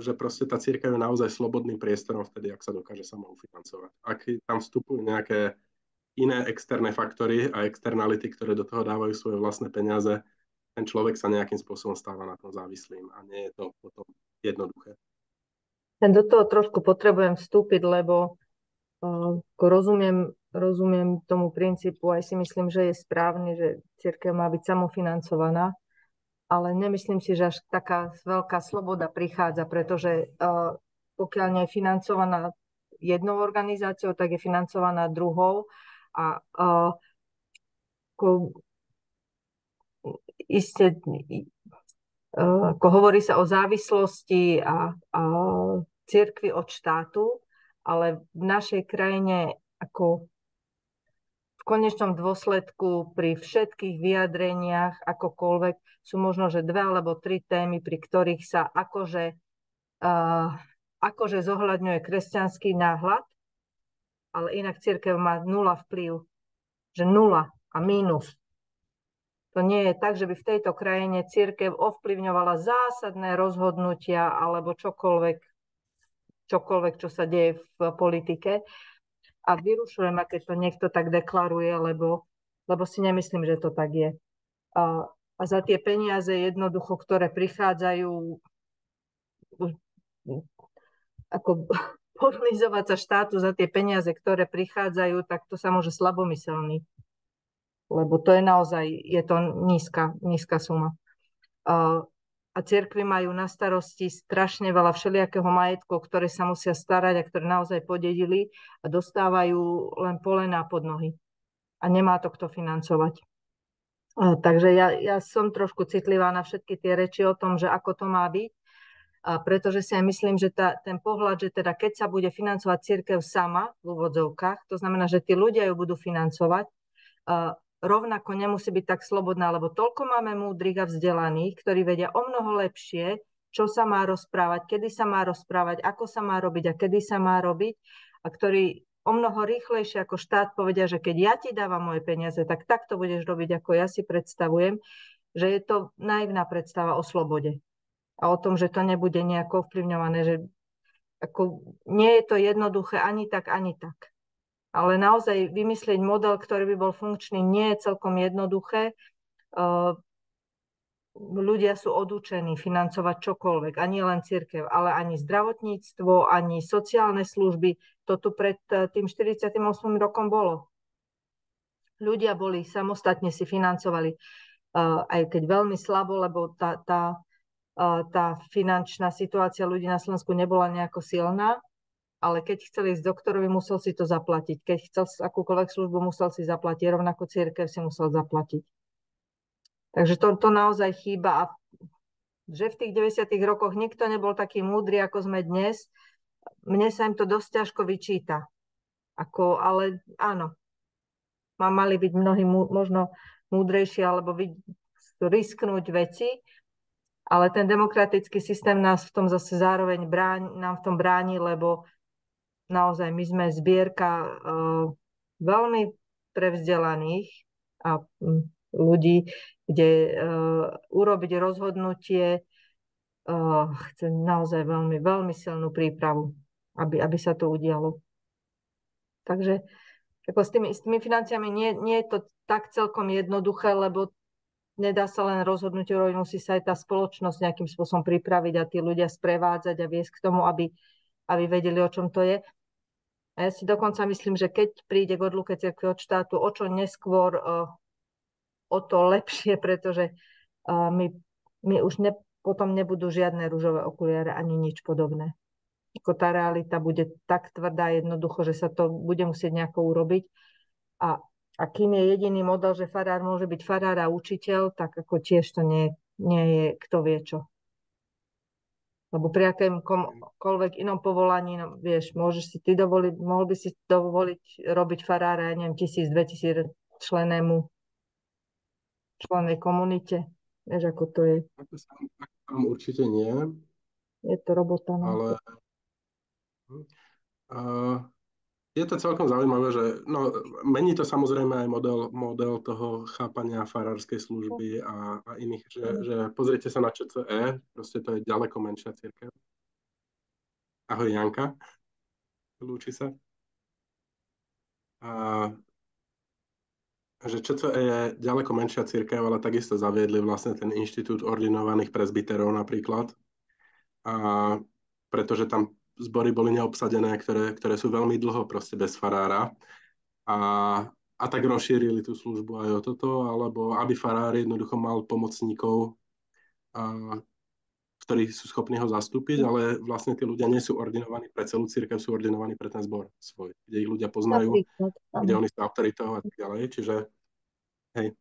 že proste tá cirkev je naozaj slobodným priestorom vtedy, ak sa dokáže sama ufinancovať. Ak tam vstupujú nejaké iné externé faktory a externality, ktoré do toho dávajú svoje vlastné peniaze, ten človek sa nejakým spôsobom stáva na tom závislým a nie je to potom jednoduché. Do toho trošku potrebujem vstúpiť, lebo rozumiem tomu princípu, aj si myslím, že je správne, že cirkev má byť samofinancovaná, ale nemyslím si, že až taká veľká sloboda prichádza, pretože pokiaľ nie je financovaná jednou organizáciou, tak je financovaná druhou a ako hovorí sa o závislosti a cirkvi od štátu, ale v našej krajine ako v konečnom dôsledku pri všetkých vyjadreniach akokoľvek sú možno, že 2 alebo 3 témy, pri ktorých sa akože zohľadňuje kresťanský náhľad, ale inak cirkev má 0 vplyv, že 0 a mínus. To nie je tak, že by v tejto krajine cirkev ovplyvňovala zásadné rozhodnutia alebo čokoľvek, čo sa deje v politike. A vyrušujem, keď to niekto tak deklaruje, lebo si nemyslím, že to tak je. A za tie peniaze jednoducho, ktoré prichádzajú, ako podlizovať sa štátu za tie peniaze, ktoré prichádzajú, tak to sa môže slabomyselný. Lebo to je naozaj, je to nízka suma. A cirkvi majú na starosti strašne veľa všelijakého majetku, ktoré sa musia starať a ktoré naozaj podedili a dostávajú len polená pod nohy. A nemá to kto financovať. Takže ja som trošku citlivá na všetky tie reči o tom, že ako to má byť, pretože si aj myslím, že ten pohľad, že teda keď sa bude financovať cirkev sama v úvodzovkách, to znamená, že tí ľudia ju budú financovať, rovnako nemusí byť tak slobodná, lebo toľko máme múdrych a vzdelaných, ktorí vedia o mnoho lepšie, čo sa má rozprávať, kedy sa má rozprávať, ako sa má robiť a kedy sa má robiť, a ktorí o mnoho rýchlejšie ako štát povedia, že keď ja ti dávam moje peniaze, tak to budeš robiť, ako ja si predstavujem, že je to naivná predstava o slobode a o tom, že to nebude nejako ovplyvňované, že ako nie je to jednoduché ani tak, ani tak. Ale naozaj vymyslieť model, ktorý by bol funkčný, nie je celkom jednoduché. Ľudia sú odúčení financovať čokoľvek, ani len cirkev, ale ani zdravotníctvo, ani sociálne služby. To tu pred tým 48. rokom bolo. Ľudia boli samostatne, si financovali, aj keď veľmi slabo, lebo tá finančná situácia ľudí na Slovensku nebola nejako silná. Ale keď chcel ísť doktorovi, musel si to zaplatiť. Keď chcel akúkoľvek službu, musel si zaplatiť. Rovnako cirkev si musel zaplatiť. Takže to naozaj chýba. A že v tých 90. rokoch nikto nebol taký múdry, ako sme dnes, mne sa im to dosť ťažko vyčíta. Ale áno, mali byť mnohí možno múdrejší alebo risknúť veci, ale ten demokratický systém nás v tom zase zároveň nám v tom bráni, lebo naozaj my sme zbierka veľmi prevzdelaných a ľudí, kde urobiť rozhodnutie chce naozaj veľmi, veľmi silnú prípravu, aby sa to udialo. Takže ako s tými financiami nie je to tak celkom jednoduché, lebo nedá sa len rozhodnúť urobiť, musí sa aj tá spoločnosť nejakým spôsobom pripraviť a tí ľudia sprevádzať a viesť k tomu, aby vedeli, o čom to je. A ja si dokonca myslím, že keď príde k odluke cirkvi od štátu, o čo neskôr, o to lepšie, pretože my už potom nebudú žiadne ružové okuliare ani nič podobné. Ako tá realita bude tak tvrdá jednoducho, že sa to bude musieť nejako urobiť. A kým je jediný model, že farár môže byť farár a učiteľ, tak ako tiež to nie je kto vie čo. Lebo pri akémkoľvek inom povolaní, no vieš, mohol by si dovoliť robiť farára, ja neviem, 1000-2000 člennej komunite. Vieš, ako to je. Určite nie. Je to robota. No. Ale je to celkom zaujímavé, že mení to samozrejme aj model toho chápania farárskej služby a iných, že pozrite sa na ČCE, proste to je ďaleko menšia cirkev. Ahoj Janka, lúči sa. Že ČCE je ďaleko menšia cirkev, ale takisto zaviedli vlastne ten inštitút ordinovaných presbyterov napríklad. Pretože tam zbory boli neobsadené, ktoré sú veľmi dlho proste bez farára a tak rozšírili tú službu aj o toto, alebo aby farár jednoducho mal pomocníkov, ktorí sú schopní ho zastúpiť, ale vlastne tí ľudia nie sú ordinovaní pre celú cirkev, sú ordinovaní pre ten zbor svoj, kde ich ľudia poznajú, kde oni sú autoritou a tak ďalej, čiže hej.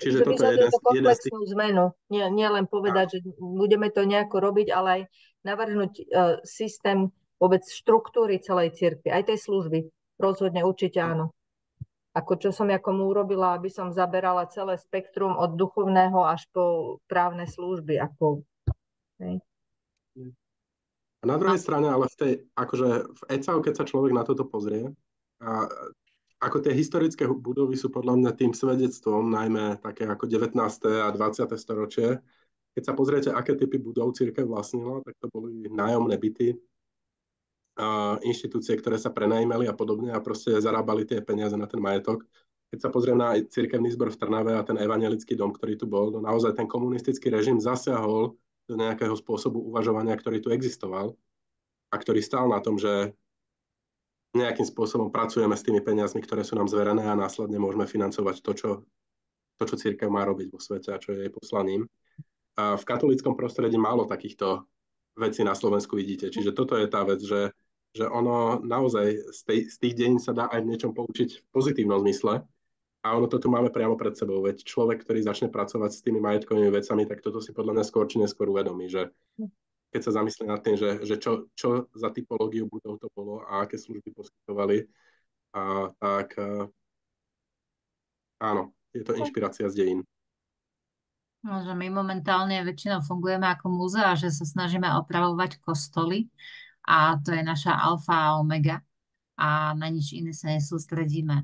Čiže toto je komplexnú zmenu. Nie len povedať, že budeme to nejako robiť, ale aj navrhnúť systém vôbec štruktúry celej cirkvi, aj tej služby. Rozhodne, určite áno. Ako čo som ja komu urobila, aby som zaberala celé spektrum od duchovného až po právne služby. Hej. A na druhej strane, ale akože v ECAU, keď sa človek na toto pozrie, a ako tie historické budovy sú podľa mňa tým svedectvom, najmä také ako 19. a 20. storočie. Keď sa pozriete, aké typy budov cirkev vlastnila, tak to boli nájomné byty, inštitúcie, ktoré sa prenajímali a podobne a proste zarábali tie peniaze na ten majetok. Keď sa pozriem na cirkevný zbor v Trnave a ten evangelický dom, ktorý tu bol, no naozaj ten komunistický režim zasiahol do nejakého spôsobu uvažovania, ktorý tu existoval a ktorý stál na tom, že nejakým spôsobom pracujeme s tými peniazmi, ktoré sú nám zverené a následne môžeme financovať to, čo cirkev má robiť vo svete a čo je jej poslaním. A v katolíckom prostredí málo takýchto vecí na Slovensku vidíte. Čiže toto je tá vec, že ono naozaj z tých dejín sa dá aj v niečom poučiť v pozitívnom zmysle. A ono to tu máme priamo pred sebou. Veď človek, ktorý začne pracovať s tými majetkovými vecami, tak toto si podľa mňa skôr či neskôr uvedomí, že keď sa zamyslí nad tým, že čo za typológiu budov to bolo a aké služby poskytovali, tak áno, je to inšpirácia z dejín. No, že my momentálne väčšinou fungujeme ako múzea, že sa snažíme opravovať kostoly a to je naša alfa a omega a na nič iné sa nesústredíme.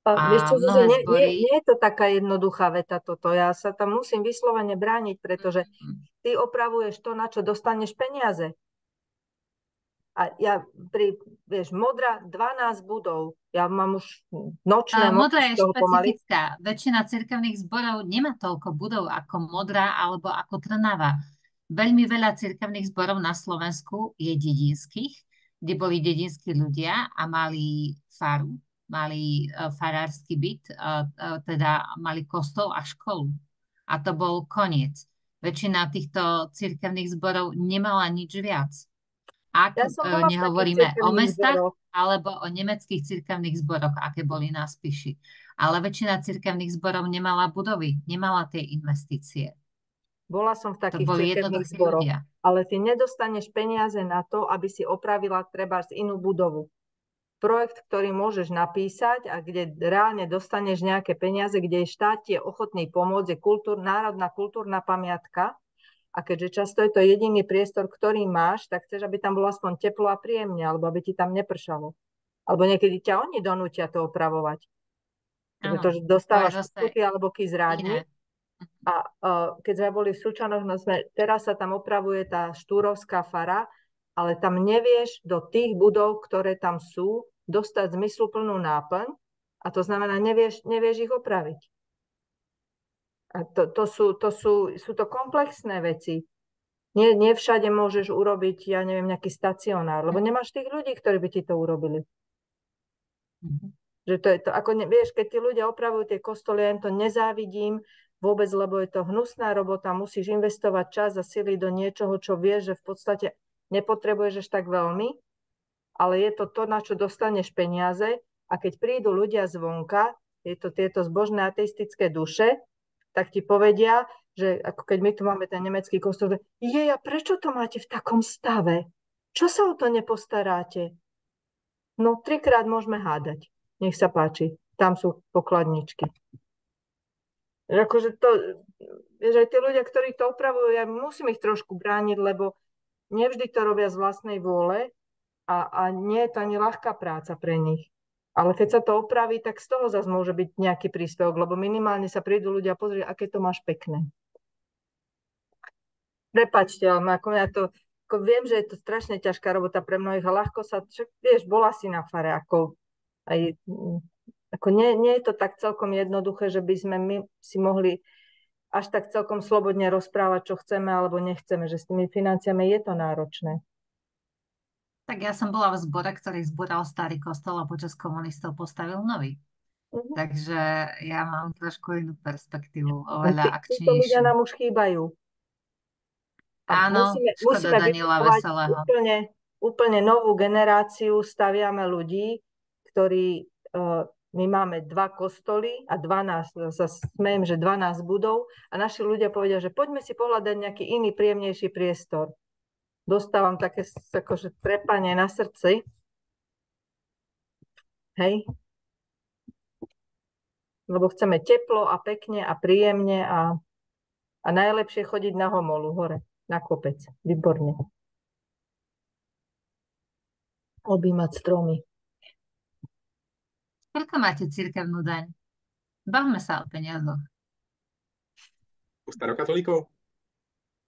Vieš čo, Zuzi, mnohé zbory... nie je to taká jednoduchá veta toto. Ja sa tam musím vyslovene brániť, pretože ty opravuješ to, na čo dostaneš peniaze. A vieš, Modra 12 budov. Ja mám už nočné Modra je pomaly. špecifická. Väčšina cirkevných zborov nemá toľko budov ako Modra alebo ako Trnava. Veľmi veľa cirkevných zborov na Slovensku je dedinských, kde boli dedinskí ľudia a mali faru, mali farársky byt, teda mali kostol a školu. A to bol koniec. Väčšina týchto cirkevných zborov nemala nič viac. Ak nehovoríme o mestách alebo o nemeckých cirkevných zboroch, aké boli na Spiši. Ale väčšina cirkevných zborov nemala budovy, nemala tie investície. Bola som v takých cirkevných zboroch, ale ty nedostaneš peniaze na to, aby si opravila trebárs inú budovu. Projekt, ktorý môžeš napísať a kde reálne dostaneš nejaké peniaze, kde štát je ochotný pomôcť, je národná kultúrna pamiatka. A keďže často je to jediný priestor, ktorý máš, tak chceš, aby tam bolo aspoň teplo a príjemne, alebo aby ti tam nepršalo. Alebo niekedy ťa oni donútia to opravovať. Pretože dostávaš pokuty alebo kýzrádni. A keď sme boli v Sučanoch, teraz sa tam opravuje tá štúrovská fara, ale tam nevieš do tých budov, ktoré tam sú, dostať zmysluplnú náplň. A to znamená, nevieš ich opraviť. A sú to komplexné veci. Nie všade môžeš urobiť, ja neviem, nejaký stacionár, lebo nemáš tých ľudí, ktorí by ti to urobili. Že to je to, ako vieš, keď tí ľudia opravujú tie kostoly, ja im to nezávidím vôbec, lebo je to hnusná robota, musíš investovať čas a sily do niečoho, čo vieš, že v podstate nepotrebuješ až tak veľmi, ale je to, na čo dostaneš peniaze a keď prídu ľudia zvonka, tieto zbožné ateistické duše, tak ti povedia, že ako keď my tu máme ten nemecký kostol, a prečo to máte v takom stave? Čo sa o to nepostaráte? No 3-krát môžeme hádať. Nech sa páči. Tam sú pokladničky. Akože že aj tí ľudia, ktorí to opravujú, ja musím ich trošku brániť, lebo nevždy to robia z vlastnej vôle a nie je to ani ľahká práca pre nich. Ale keď sa to opraví, tak z toho zase môže byť nejaký príspevok, lebo minimálne sa prídu ľudia pozrieť, aké to máš pekné. Prepáčte, ale ako viem, že je to strašne ťažká robota pre mnohých a ľahko sa, vieš, bola si na fare, nie je to tak celkom jednoduché, že by sme my si mohli až tak celkom slobodne rozprávať, čo chceme alebo nechceme, že s tými financiami je to náročné. Tak ja som bola v zbore, ktorý zbúral starý kostol a počas komunistov postavil nový. Takže ja mám trošku inú perspektívu, oveľa akčnejšiu. Títo ľudia nám už chýbajú. A áno, musíme vychovať úplne novú generáciu, staviame ľudí, ktorí, my máme 2 kostoly a 12, sa smejem, že 12 budov a naši ľudia povedia, že poďme si pohľadať nejaký iný, príjemnejší priestor. dostávam také akože trepanie na srdci. Hej. Lebo chceme teplo a pekne a príjemne a najlepšie chodiť na homolu hore, na kopec. Výborne. Objímať stromy. Koľko máte cirkevnú daň? Bavme sa o peniazoch. U starokatolíkov?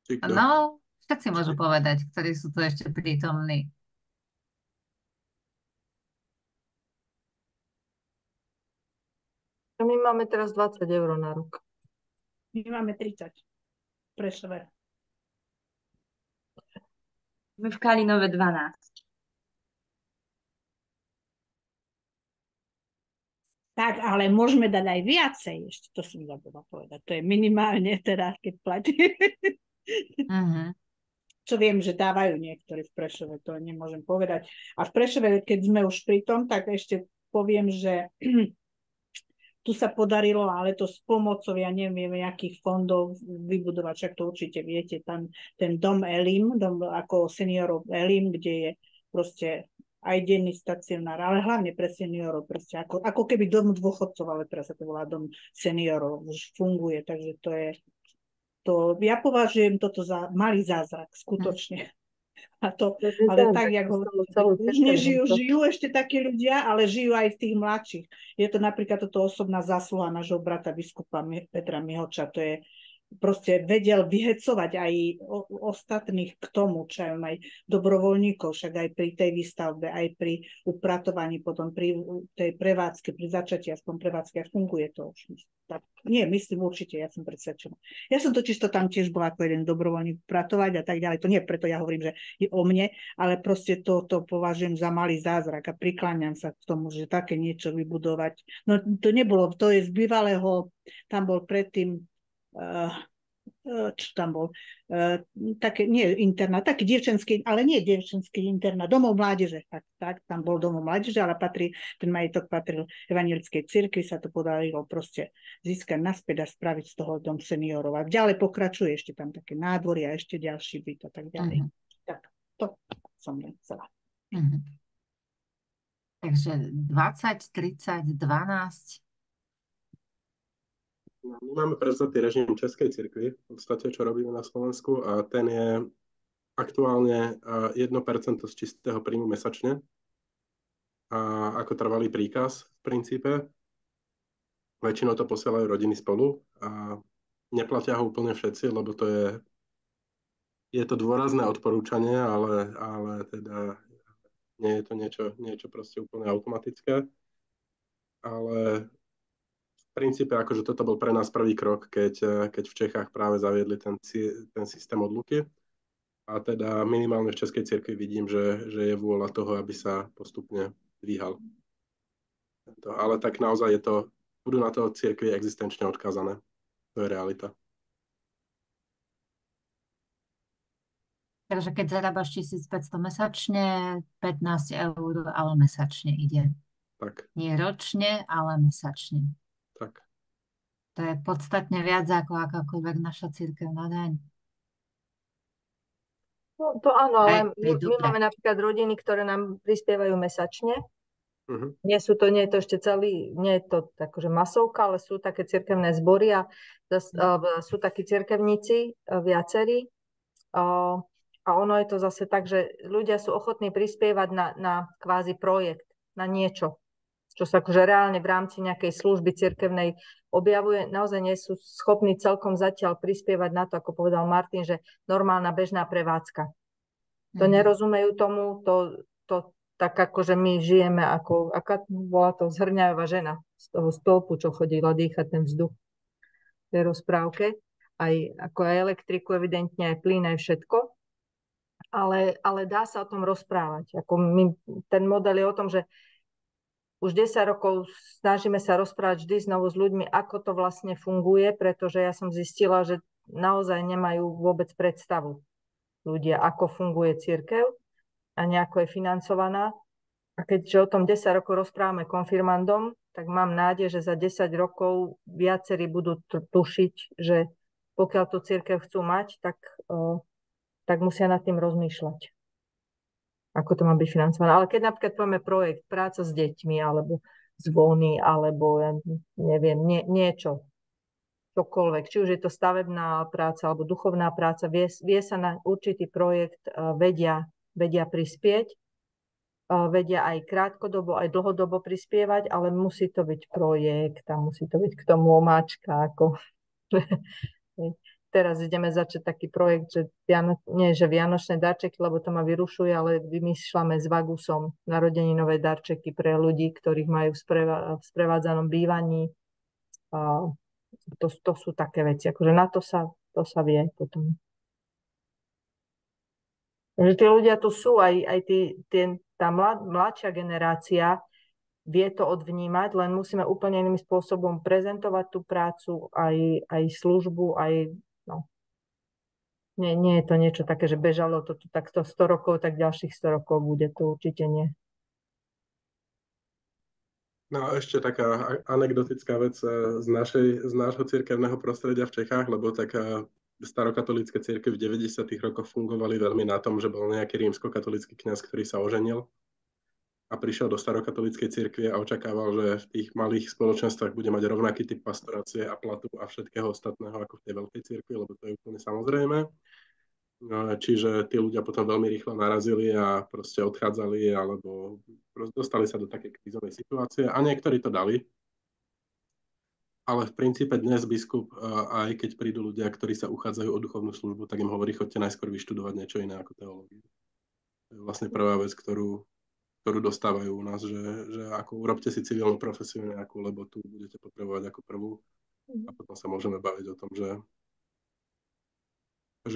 Či kto? No, všetci môžu povedať, ktorí sú tu ešte prítomní. My máme teraz 20 eur na rok. My máme 30. Prešové. My v Kalinove 12. Tak, ale môžeme dať aj viacej, ešte to som zabudla povedať. To je minimálne teda, keď platí. Mhm. Čo viem, že dávajú niektorí v Prešove, to nemôžem povedať. A v Prešove, keď sme už pri tom, tak ešte poviem, že tu sa podarilo, ale to s pomocou, ja neviem, akých fondov vybudovať, však to určite viete, tam ten dom Elim, dom ako seniorov Elim, kde je proste aj denný stacionár, ale hlavne pre seniorov, proste ako keby dom dôchodcov, ale teraz sa to volá dom seniorov, už funguje, takže to je, ja považujem toto za malý zázrak, skutočne. A to, ale tak, jak už žijú ešte takí ľudia, ale žijú aj z tých mladších. Je to napríklad toto osobná zásluha nášho brata biskupa Petra Mihoča, to je proste vedel vyhecovať aj ostatných k tomu, čo aj dobrovoľníkov, však aj pri tej výstavbe, aj pri upratovaní, potom pri tej prevádzke, pri začatí aspoň prevádzke, a funguje to už. Tak, nie, myslím určite, ja som presvedčená. Ja som totiž to tam tiež bola ako jeden dobrovoľník upratovať a tak ďalej. To nie preto ja hovorím, že je o mne, ale proste to považujem za malý zázrak a prikláňam sa k tomu, že také niečo vybudovať. No to nebolo, to je z bývalého, tam bol predtým čo tam bol, také, nie internát, taký dievčenský, ale nie dievčenský internát, domov mládeže, tak, tam bol domov mládeže, ale ten majetok patril evangelickej cirkvi, sa to podarilo proste získať naspäť a spraviť z toho dom seniorov. A ďalej pokračuje ešte tam také nádvorie a ešte ďalší byt a tak ďalej. Tak, to som nechcela. Takže 20, 30, 12. My máme prevzatý režim Českej cirkvi, v podstate, čo robíme na Slovensku, a ten je aktuálne 1% z čistého príjmu mesačne, a ako trvalý príkaz v princípe. Väčšinou to posielajú rodiny spolu a neplatia ho úplne všetci, lebo to je to dôrazné odporúčanie, ale teda nie je to niečo proste úplne automatické. Ale v princípe, akože toto bol pre nás prvý krok, keď v Čechách práve zaviedli ten systém odluky. A teda minimálne v Českej cirkvi vidím, že je vôľa toho, aby sa postupne dvíhal. Ale tak naozaj budú na to cirkvi existenčne odkázané. To je realita. Takže keď zarábaš 1500 mesačne, 15 eur, ale mesačne ide. Tak. Nie ročne, ale mesačne. Tak. To je podstatne viac ako akákoľvek naša cirkevná daň. No, to áno, ale my máme dobre. napríklad rodiny, ktoré nám prispievajú mesačne. Nie je to ešte nie je to akože masovka, ale sú také cirkevné zbory a sú takí cirkevníci viacerí. A ono je to zase tak, že ľudia sú ochotní prispievať na kvázi projekt, na niečo, čo sa akože reálne v rámci nejakej služby cirkevnej objavuje. Naozaj nie sú schopní celkom zatiaľ prispievať na to, ako povedal Martin, že normálna bežná prevádzka. To nerozumejú tomu, to tak akože my žijeme aká bola to Zhrňajová žena z toho stĺpu, čo chodila dýchať ten vzduch v tej rozprávke. Aj elektriku, evidentne aj plyn, aj všetko. Ale dá sa o tom rozprávať. Ten model je o tom, že už 10 rokov snažíme sa rozprávať vždy znovu s ľuďmi, ako to vlastne funguje, pretože ja som zistila, že naozaj nemajú vôbec predstavu ľudia, ako funguje cirkev a nejako je financovaná. A keďže o tom 10 rokov rozprávame konfirmandom, tak mám nádej, že za 10 rokov viacerí budú tušiť, že pokiaľ tú cirkev chcú mať, tak tak musia nad tým rozmýšľať, ako to má byť financované. Ale keď napríklad povieme projekt, práca s deťmi, alebo zvony, alebo ja neviem, niečo, čokoľvek, či už je to stavebná práca alebo duchovná práca, vie sa na určitý projekt vedia prispieť, vedia aj krátkodobo, aj dlhodobo prispievať, ale musí to byť projekt a musí to byť k tomu omáčka, ako teraz ideme začať taký projekt, že nie že vianočné darčeky, lebo to ma vyrušuje, ale vymýšľame s Vagusom narodeninové darčeky pre ľudí, ktorých majú v sprevádzanom bývaní. To sú také veci, akože na to sa vie potom. Že tí ľudia tu sú, aj tá mladšia generácia vie to odvnímať, len musíme úplne iným spôsobom prezentovať tú prácu, aj službu, aj no. Nie je to niečo také, že bežalo to tu takto 100 rokov, tak ďalších 100 rokov bude, to určite nie. No a ešte taká anekdotická vec z nášho cirkevného prostredia v Čechách, lebo taká starokatolícke cirkvi v 90. rokoch fungovali veľmi na tom, že bol nejaký rímskokatolícky kňaz, ktorý sa oženil a prišiel do starokatolíckej cirkvi a očakával, že v tých malých spoločenstvách bude mať rovnaký typ pastorácie a platu a všetkého ostatného ako v tej veľkej cirkvi, lebo to je úplne samozrejme. Čiže tí ľudia potom veľmi rýchlo narazili a proste odchádzali alebo dostali sa do takej krízovej situácie a niektorí to dali. Ale v princípe dnes biskup, aj keď prídu ľudia, ktorí sa uchádzajú o duchovnú službu, tak im hovorí, choďte najskôr vyštudovať niečo iné ako teológiu. To je vlastne prvá vec, ktorú dostávajú u nás, že ako urobte si civilnú profesiu nejakú, lebo tu budete potrebovať ako prvú a potom sa môžeme baviť o tom, že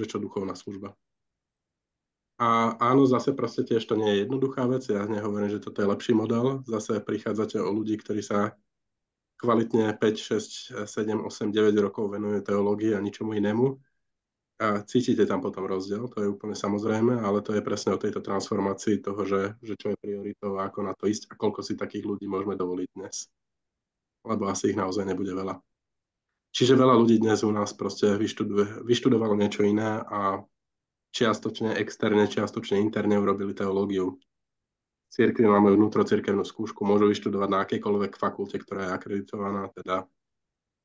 čo duchovná služba. A áno, zase proste tiež to nie je jednoduchá vec, ja nehovorím, že toto je lepší model, zase prichádzate o ľudí, ktorí sa kvalitne 5, 6, 7, 8, 9 rokov venujú teológii a ničomu inému a cítite tam potom rozdiel, to je úplne samozrejme, ale to je presne o tejto transformácii toho, že čo je prioritou a ako na to ísť a koľko si takých ľudí môžeme dovoliť dnes, lebo asi ich naozaj nebude veľa. Čiže veľa ľudí dnes u nás proste vyštudovalo niečo iné a čiastočne externe, čiastočne interne urobili teológiu. Cirkvi máme vnútrocirkevnú skúšku, môžu vyštudovať na akejkoľvek fakulte, ktorá je akreditovaná, teda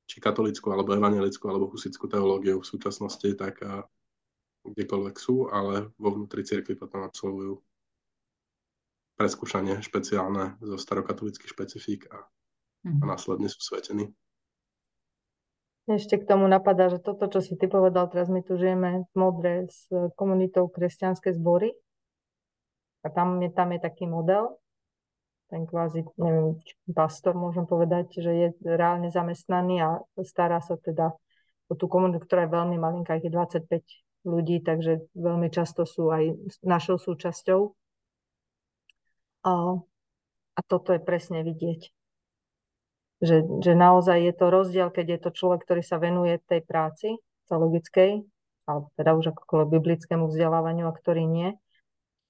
či katolickú, alebo evangelickú, alebo husitskú teológiu v súčasnosti, tak kdekoľvek sú, ale vo vnútri cirkvi potom absolvujú preskúšanie špeciálne zo starokatolických špecifík a následne sú svetení. Ešte k tomu napadá, že toto, čo si ty povedal, teraz my tu žijeme v Modre s komunitou Kresťanské zbory a tam je taký model, ten kvázi, neviem, pastor môžem povedať, že je reálne zamestnaný a stará sa teda o tú komunitu, ktorá je veľmi malinká, je 25 ľudí, takže veľmi často sú aj našou súčasťou. A toto je presne vidieť. Že naozaj je to rozdiel, keď je to človek, ktorý sa venuje tej práci teologickej, alebo teda už akokoľvek biblickému vzdelávaniu, a ktorý nie.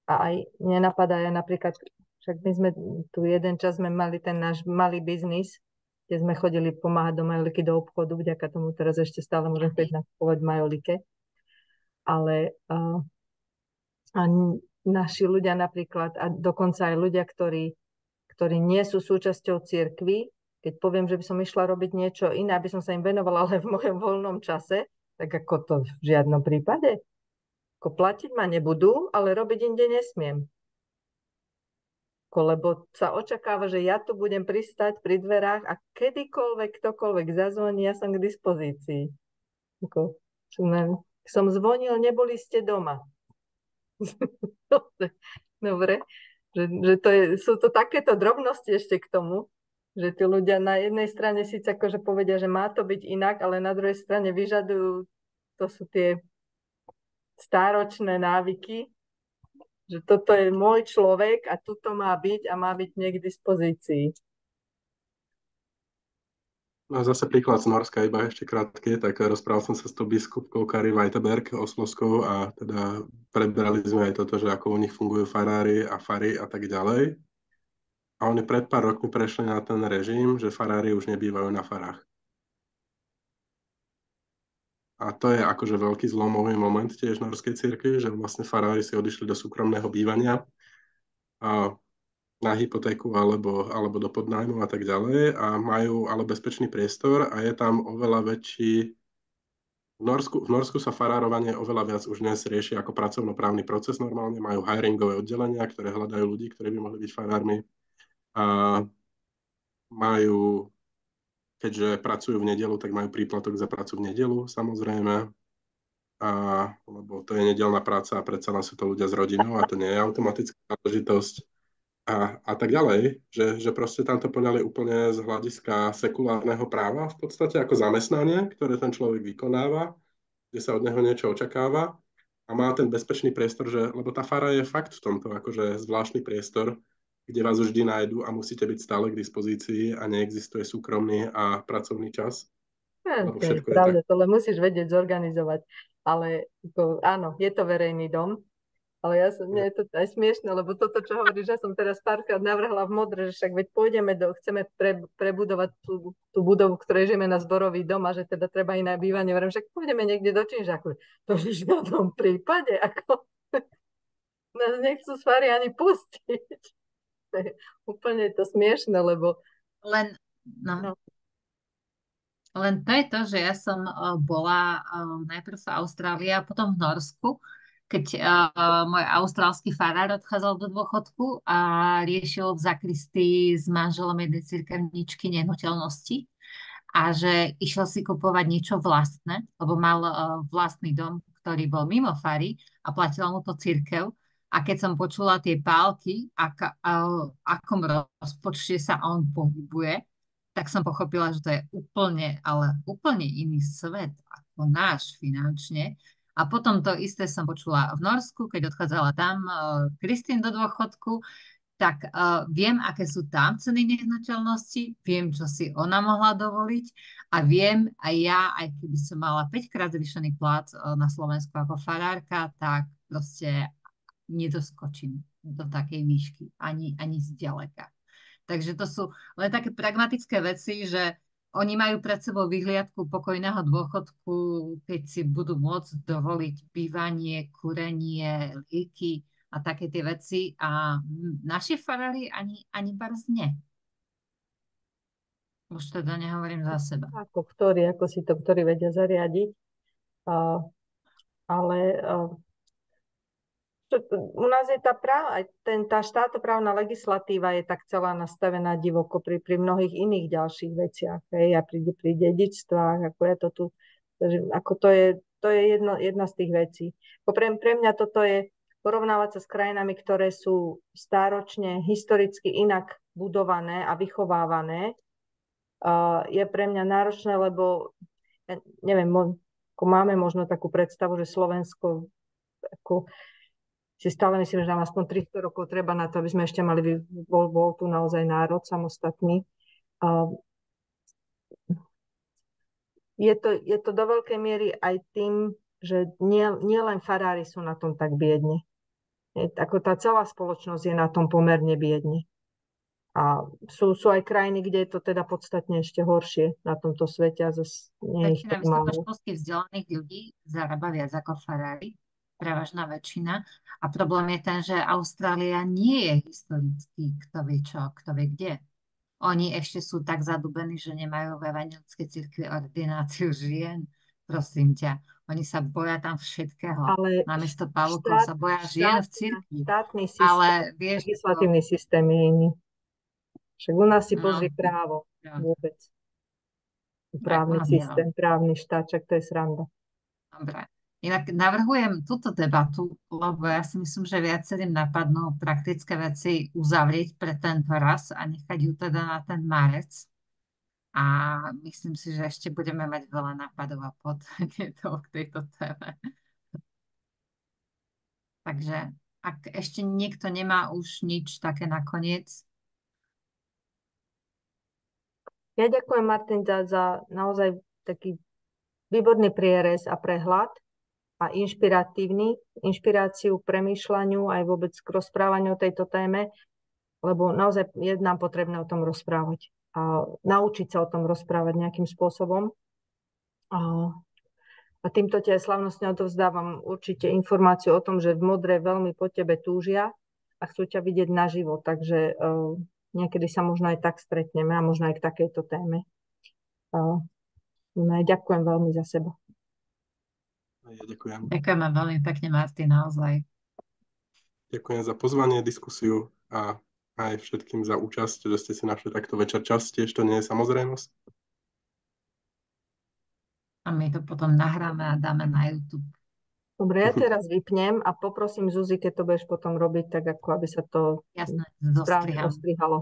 A aj nenapadá ja napríklad, však my sme tu jeden čas sme mali ten náš malý biznis, kde sme chodili pomáhať do Majoliky do obchodu, vďaka tomu teraz ešte stále môžem chodiť nakupovať v Majolike. Ale a naši ľudia napríklad, a dokonca aj ľudia, ktorí nie sú súčasťou cirkvi, keď poviem, že by som išla robiť niečo iné, aby som sa im venovala, ale v mojom voľnom čase, tak ako to v žiadnom prípade. Ako platiť ma nebudú, ale robiť inde nesmiem. Lebo sa očakáva, že ja tu budem pristať pri dverách a kedykoľvek, ktokoľvek zazvoní, ja som k dispozícii. Som zvonil, neboli ste doma. Dobre. Že sú to takéto drobnosti ešte k tomu, že tí ľudia na jednej strane síce akože povedia, že má to byť inak, ale na druhej strane vyžadujú, to sú tie stáročné návyky, že toto je môj človek a tuto má byť a má byť mne k dispozícii. No a zase príklad z Norska, iba ešte krátke, tak rozprával som sa s tou biskupkou Kari Vajteberg Oslovskou a teda prebrali sme aj toto, že ako u nich fungujú farári a fary a tak ďalej. A oni pred pár rokmi prešli na ten režim, že farári už nebývajú na farách. A to je akože veľký zlomový moment tiež norskej cirkvi, že vlastne farári si odišli do súkromného bývania a na hypotéku alebo do podnájmu a tak ďalej a majú ale bezpečný priestor a je tam oveľa väčší. V Norsku sa farárovanie oveľa viac už dnes rieši ako pracovnoprávny proces normálne. Majú hiringové oddelenia, ktoré hľadajú ľudí, ktorí by mohli byť farármi. A majú, keďže pracujú v nedeľu, tak majú príplatok za prácu v nedeľu, samozrejme. Lebo to je nedeľná práca a predsa len sú to ľudia s rodinou a to nie je automatická záležitosť. A tak ďalej, že proste tam to poňali úplne z hľadiska sekulárneho práva v podstate ako zamestnanie, ktoré ten človek vykonáva, kde sa od neho niečo očakáva a má ten bezpečný priestor, lebo tá fara je fakt v tomto akože zvláštny priestor, kde vás vždy nájdu a musíte byť stále k dispozícii a neexistuje súkromný a pracovný čas. To je pravda, to len musíš vedieť zorganizovať. Ale áno, je to verejný dom, ale mne je to aj smiešne, lebo toto, čo hovoríš, ja som teraz párkrát navrhla v Modre, že však veď pôjdeme chceme prebudovať tú budovu, v ktorej žijeme na zborový dom a že teda treba iné bývanie. Hovorím, však pôjdeme niekde do Čížaku. To v žiadnom prípade, ako nás nechcú z fary ani pustiť. Úplne je to smiešne, lebo... Len to je to, že ja som bola najprv v Austrálii a potom v Norsku, keď môj austrálsky farár odchádzal do dôchodku a riešil v zakristii s manželom jednej cirkevničky nehnuteľnosti a že išiel si kupovať niečo vlastné, lebo mal vlastný dom, ktorý bol mimo fary a platila mu to cirkev. A keď som počula tie pálky, akom rozpočte sa on pohybuje, tak som pochopila, že to je úplne, ale úplne iný svet ako náš finančne. A potom to isté som počula v Norsku, keď odchádzala tam Kristín do dôchodku, tak viem, aké sú tam ceny nehnuteľnosti, viem, čo si ona mohla dovoliť a viem aj ja, aj keby som mala 5-krát zvýšený plat na Slovensku ako farárka, tak proste nedoskočím do takej výšky, ani zďaleka. Takže to sú len také pragmatické veci, že oni majú pred sebou vyhliadku pokojného dôchodku, keď si budú môcť dovoliť bývanie, kúrenie, lieky a také tie veci. A naši farári ani barz nie. Už teda nehovorím za seba. Ako si to ktorí vedia zariadiť. Ale u nás je tá štátoprávna legislatíva je tak celá nastavená divoko pri mnohých iných ďalších veciach. A pri dedičstvách, ako je to tu. Ako to je jedna z tých vecí. Pre mňa toto je porovnávať sa s krajinami, ktoré sú stáročne, historicky inak budované a vychovávané. Je pre mňa náročné, lebo neviem, máme možno takú predstavu, že Slovensko si stále myslím, že nám aspoň 300 rokov treba na to, aby sme ešte mali bol tu naozaj národ samostatný. Je to do veľkej miery aj tým, že nie len farári sú na tom tak biedne. Ako tá celá spoločnosť je na tom pomerne biedne. A sú aj krajiny, kde je to teda podstatne ešte horšie na tomto svete a zase nie je ich tak málo. Vysokoškolsky vzdelaných ľudí zarába viac ako farári, prevažná väčšina. A problém je ten, že Austrália nie je historicky, kto vie kde. Oni ešte sú tak zadubení, že nemajú v evanjelickej cirkvi ordináciu žien. Prosím ťa, oni sa boja tam všetkého. Ale namiesto pavúkov sa boja žien v cirkvi. Štátny systém, ale vieš, legislatívny systém je iný. Však u nás si pozri právo vôbec. Právny systém, právny štát, čak to je sranda. Dobre. Inak navrhujem túto debatu, lebo ja si myslím, že viacerým napadnú praktické veci uzavrieť pre tento raz a nechať ju teda na ten marec. A myslím si, že ešte budeme mať veľa nápadov a podnetov k tejto téme. Takže ak ešte niekto nemá už nič také nakoniec. Ja ďakujem, Martin, za naozaj taký výborný prierez a prehľad a inšpiráciu k premýšľaniu aj vôbec k rozprávaniu o tejto téme, lebo naozaj je nám potrebné o tom rozprávať a naučiť sa o tom rozprávať nejakým spôsobom. A týmto ti aj slavnostne odovzdávam určite informáciu o tom, že v Modre veľmi po tebe túžia a chcú ťa vidieť naživo, takže niekedy sa možno aj tak stretneme a možno aj k takejto téme. Ďakujem veľmi za seba. Ja ďakujem. Ďakujeme veľmi pekne, Martin, naozaj. Ďakujem za pozvanie, diskusiu a aj všetkým za účasť, že ste si našli takto večer čas. Tiež to nie je samozrejmosť. A my to potom nahráme a dáme na YouTube. Dobre, ja teraz vypnem a poprosím Zuzi, keď to budeš potom robiť, tak ako aby sa to Jasné, správne zostriham. rozstrihalo.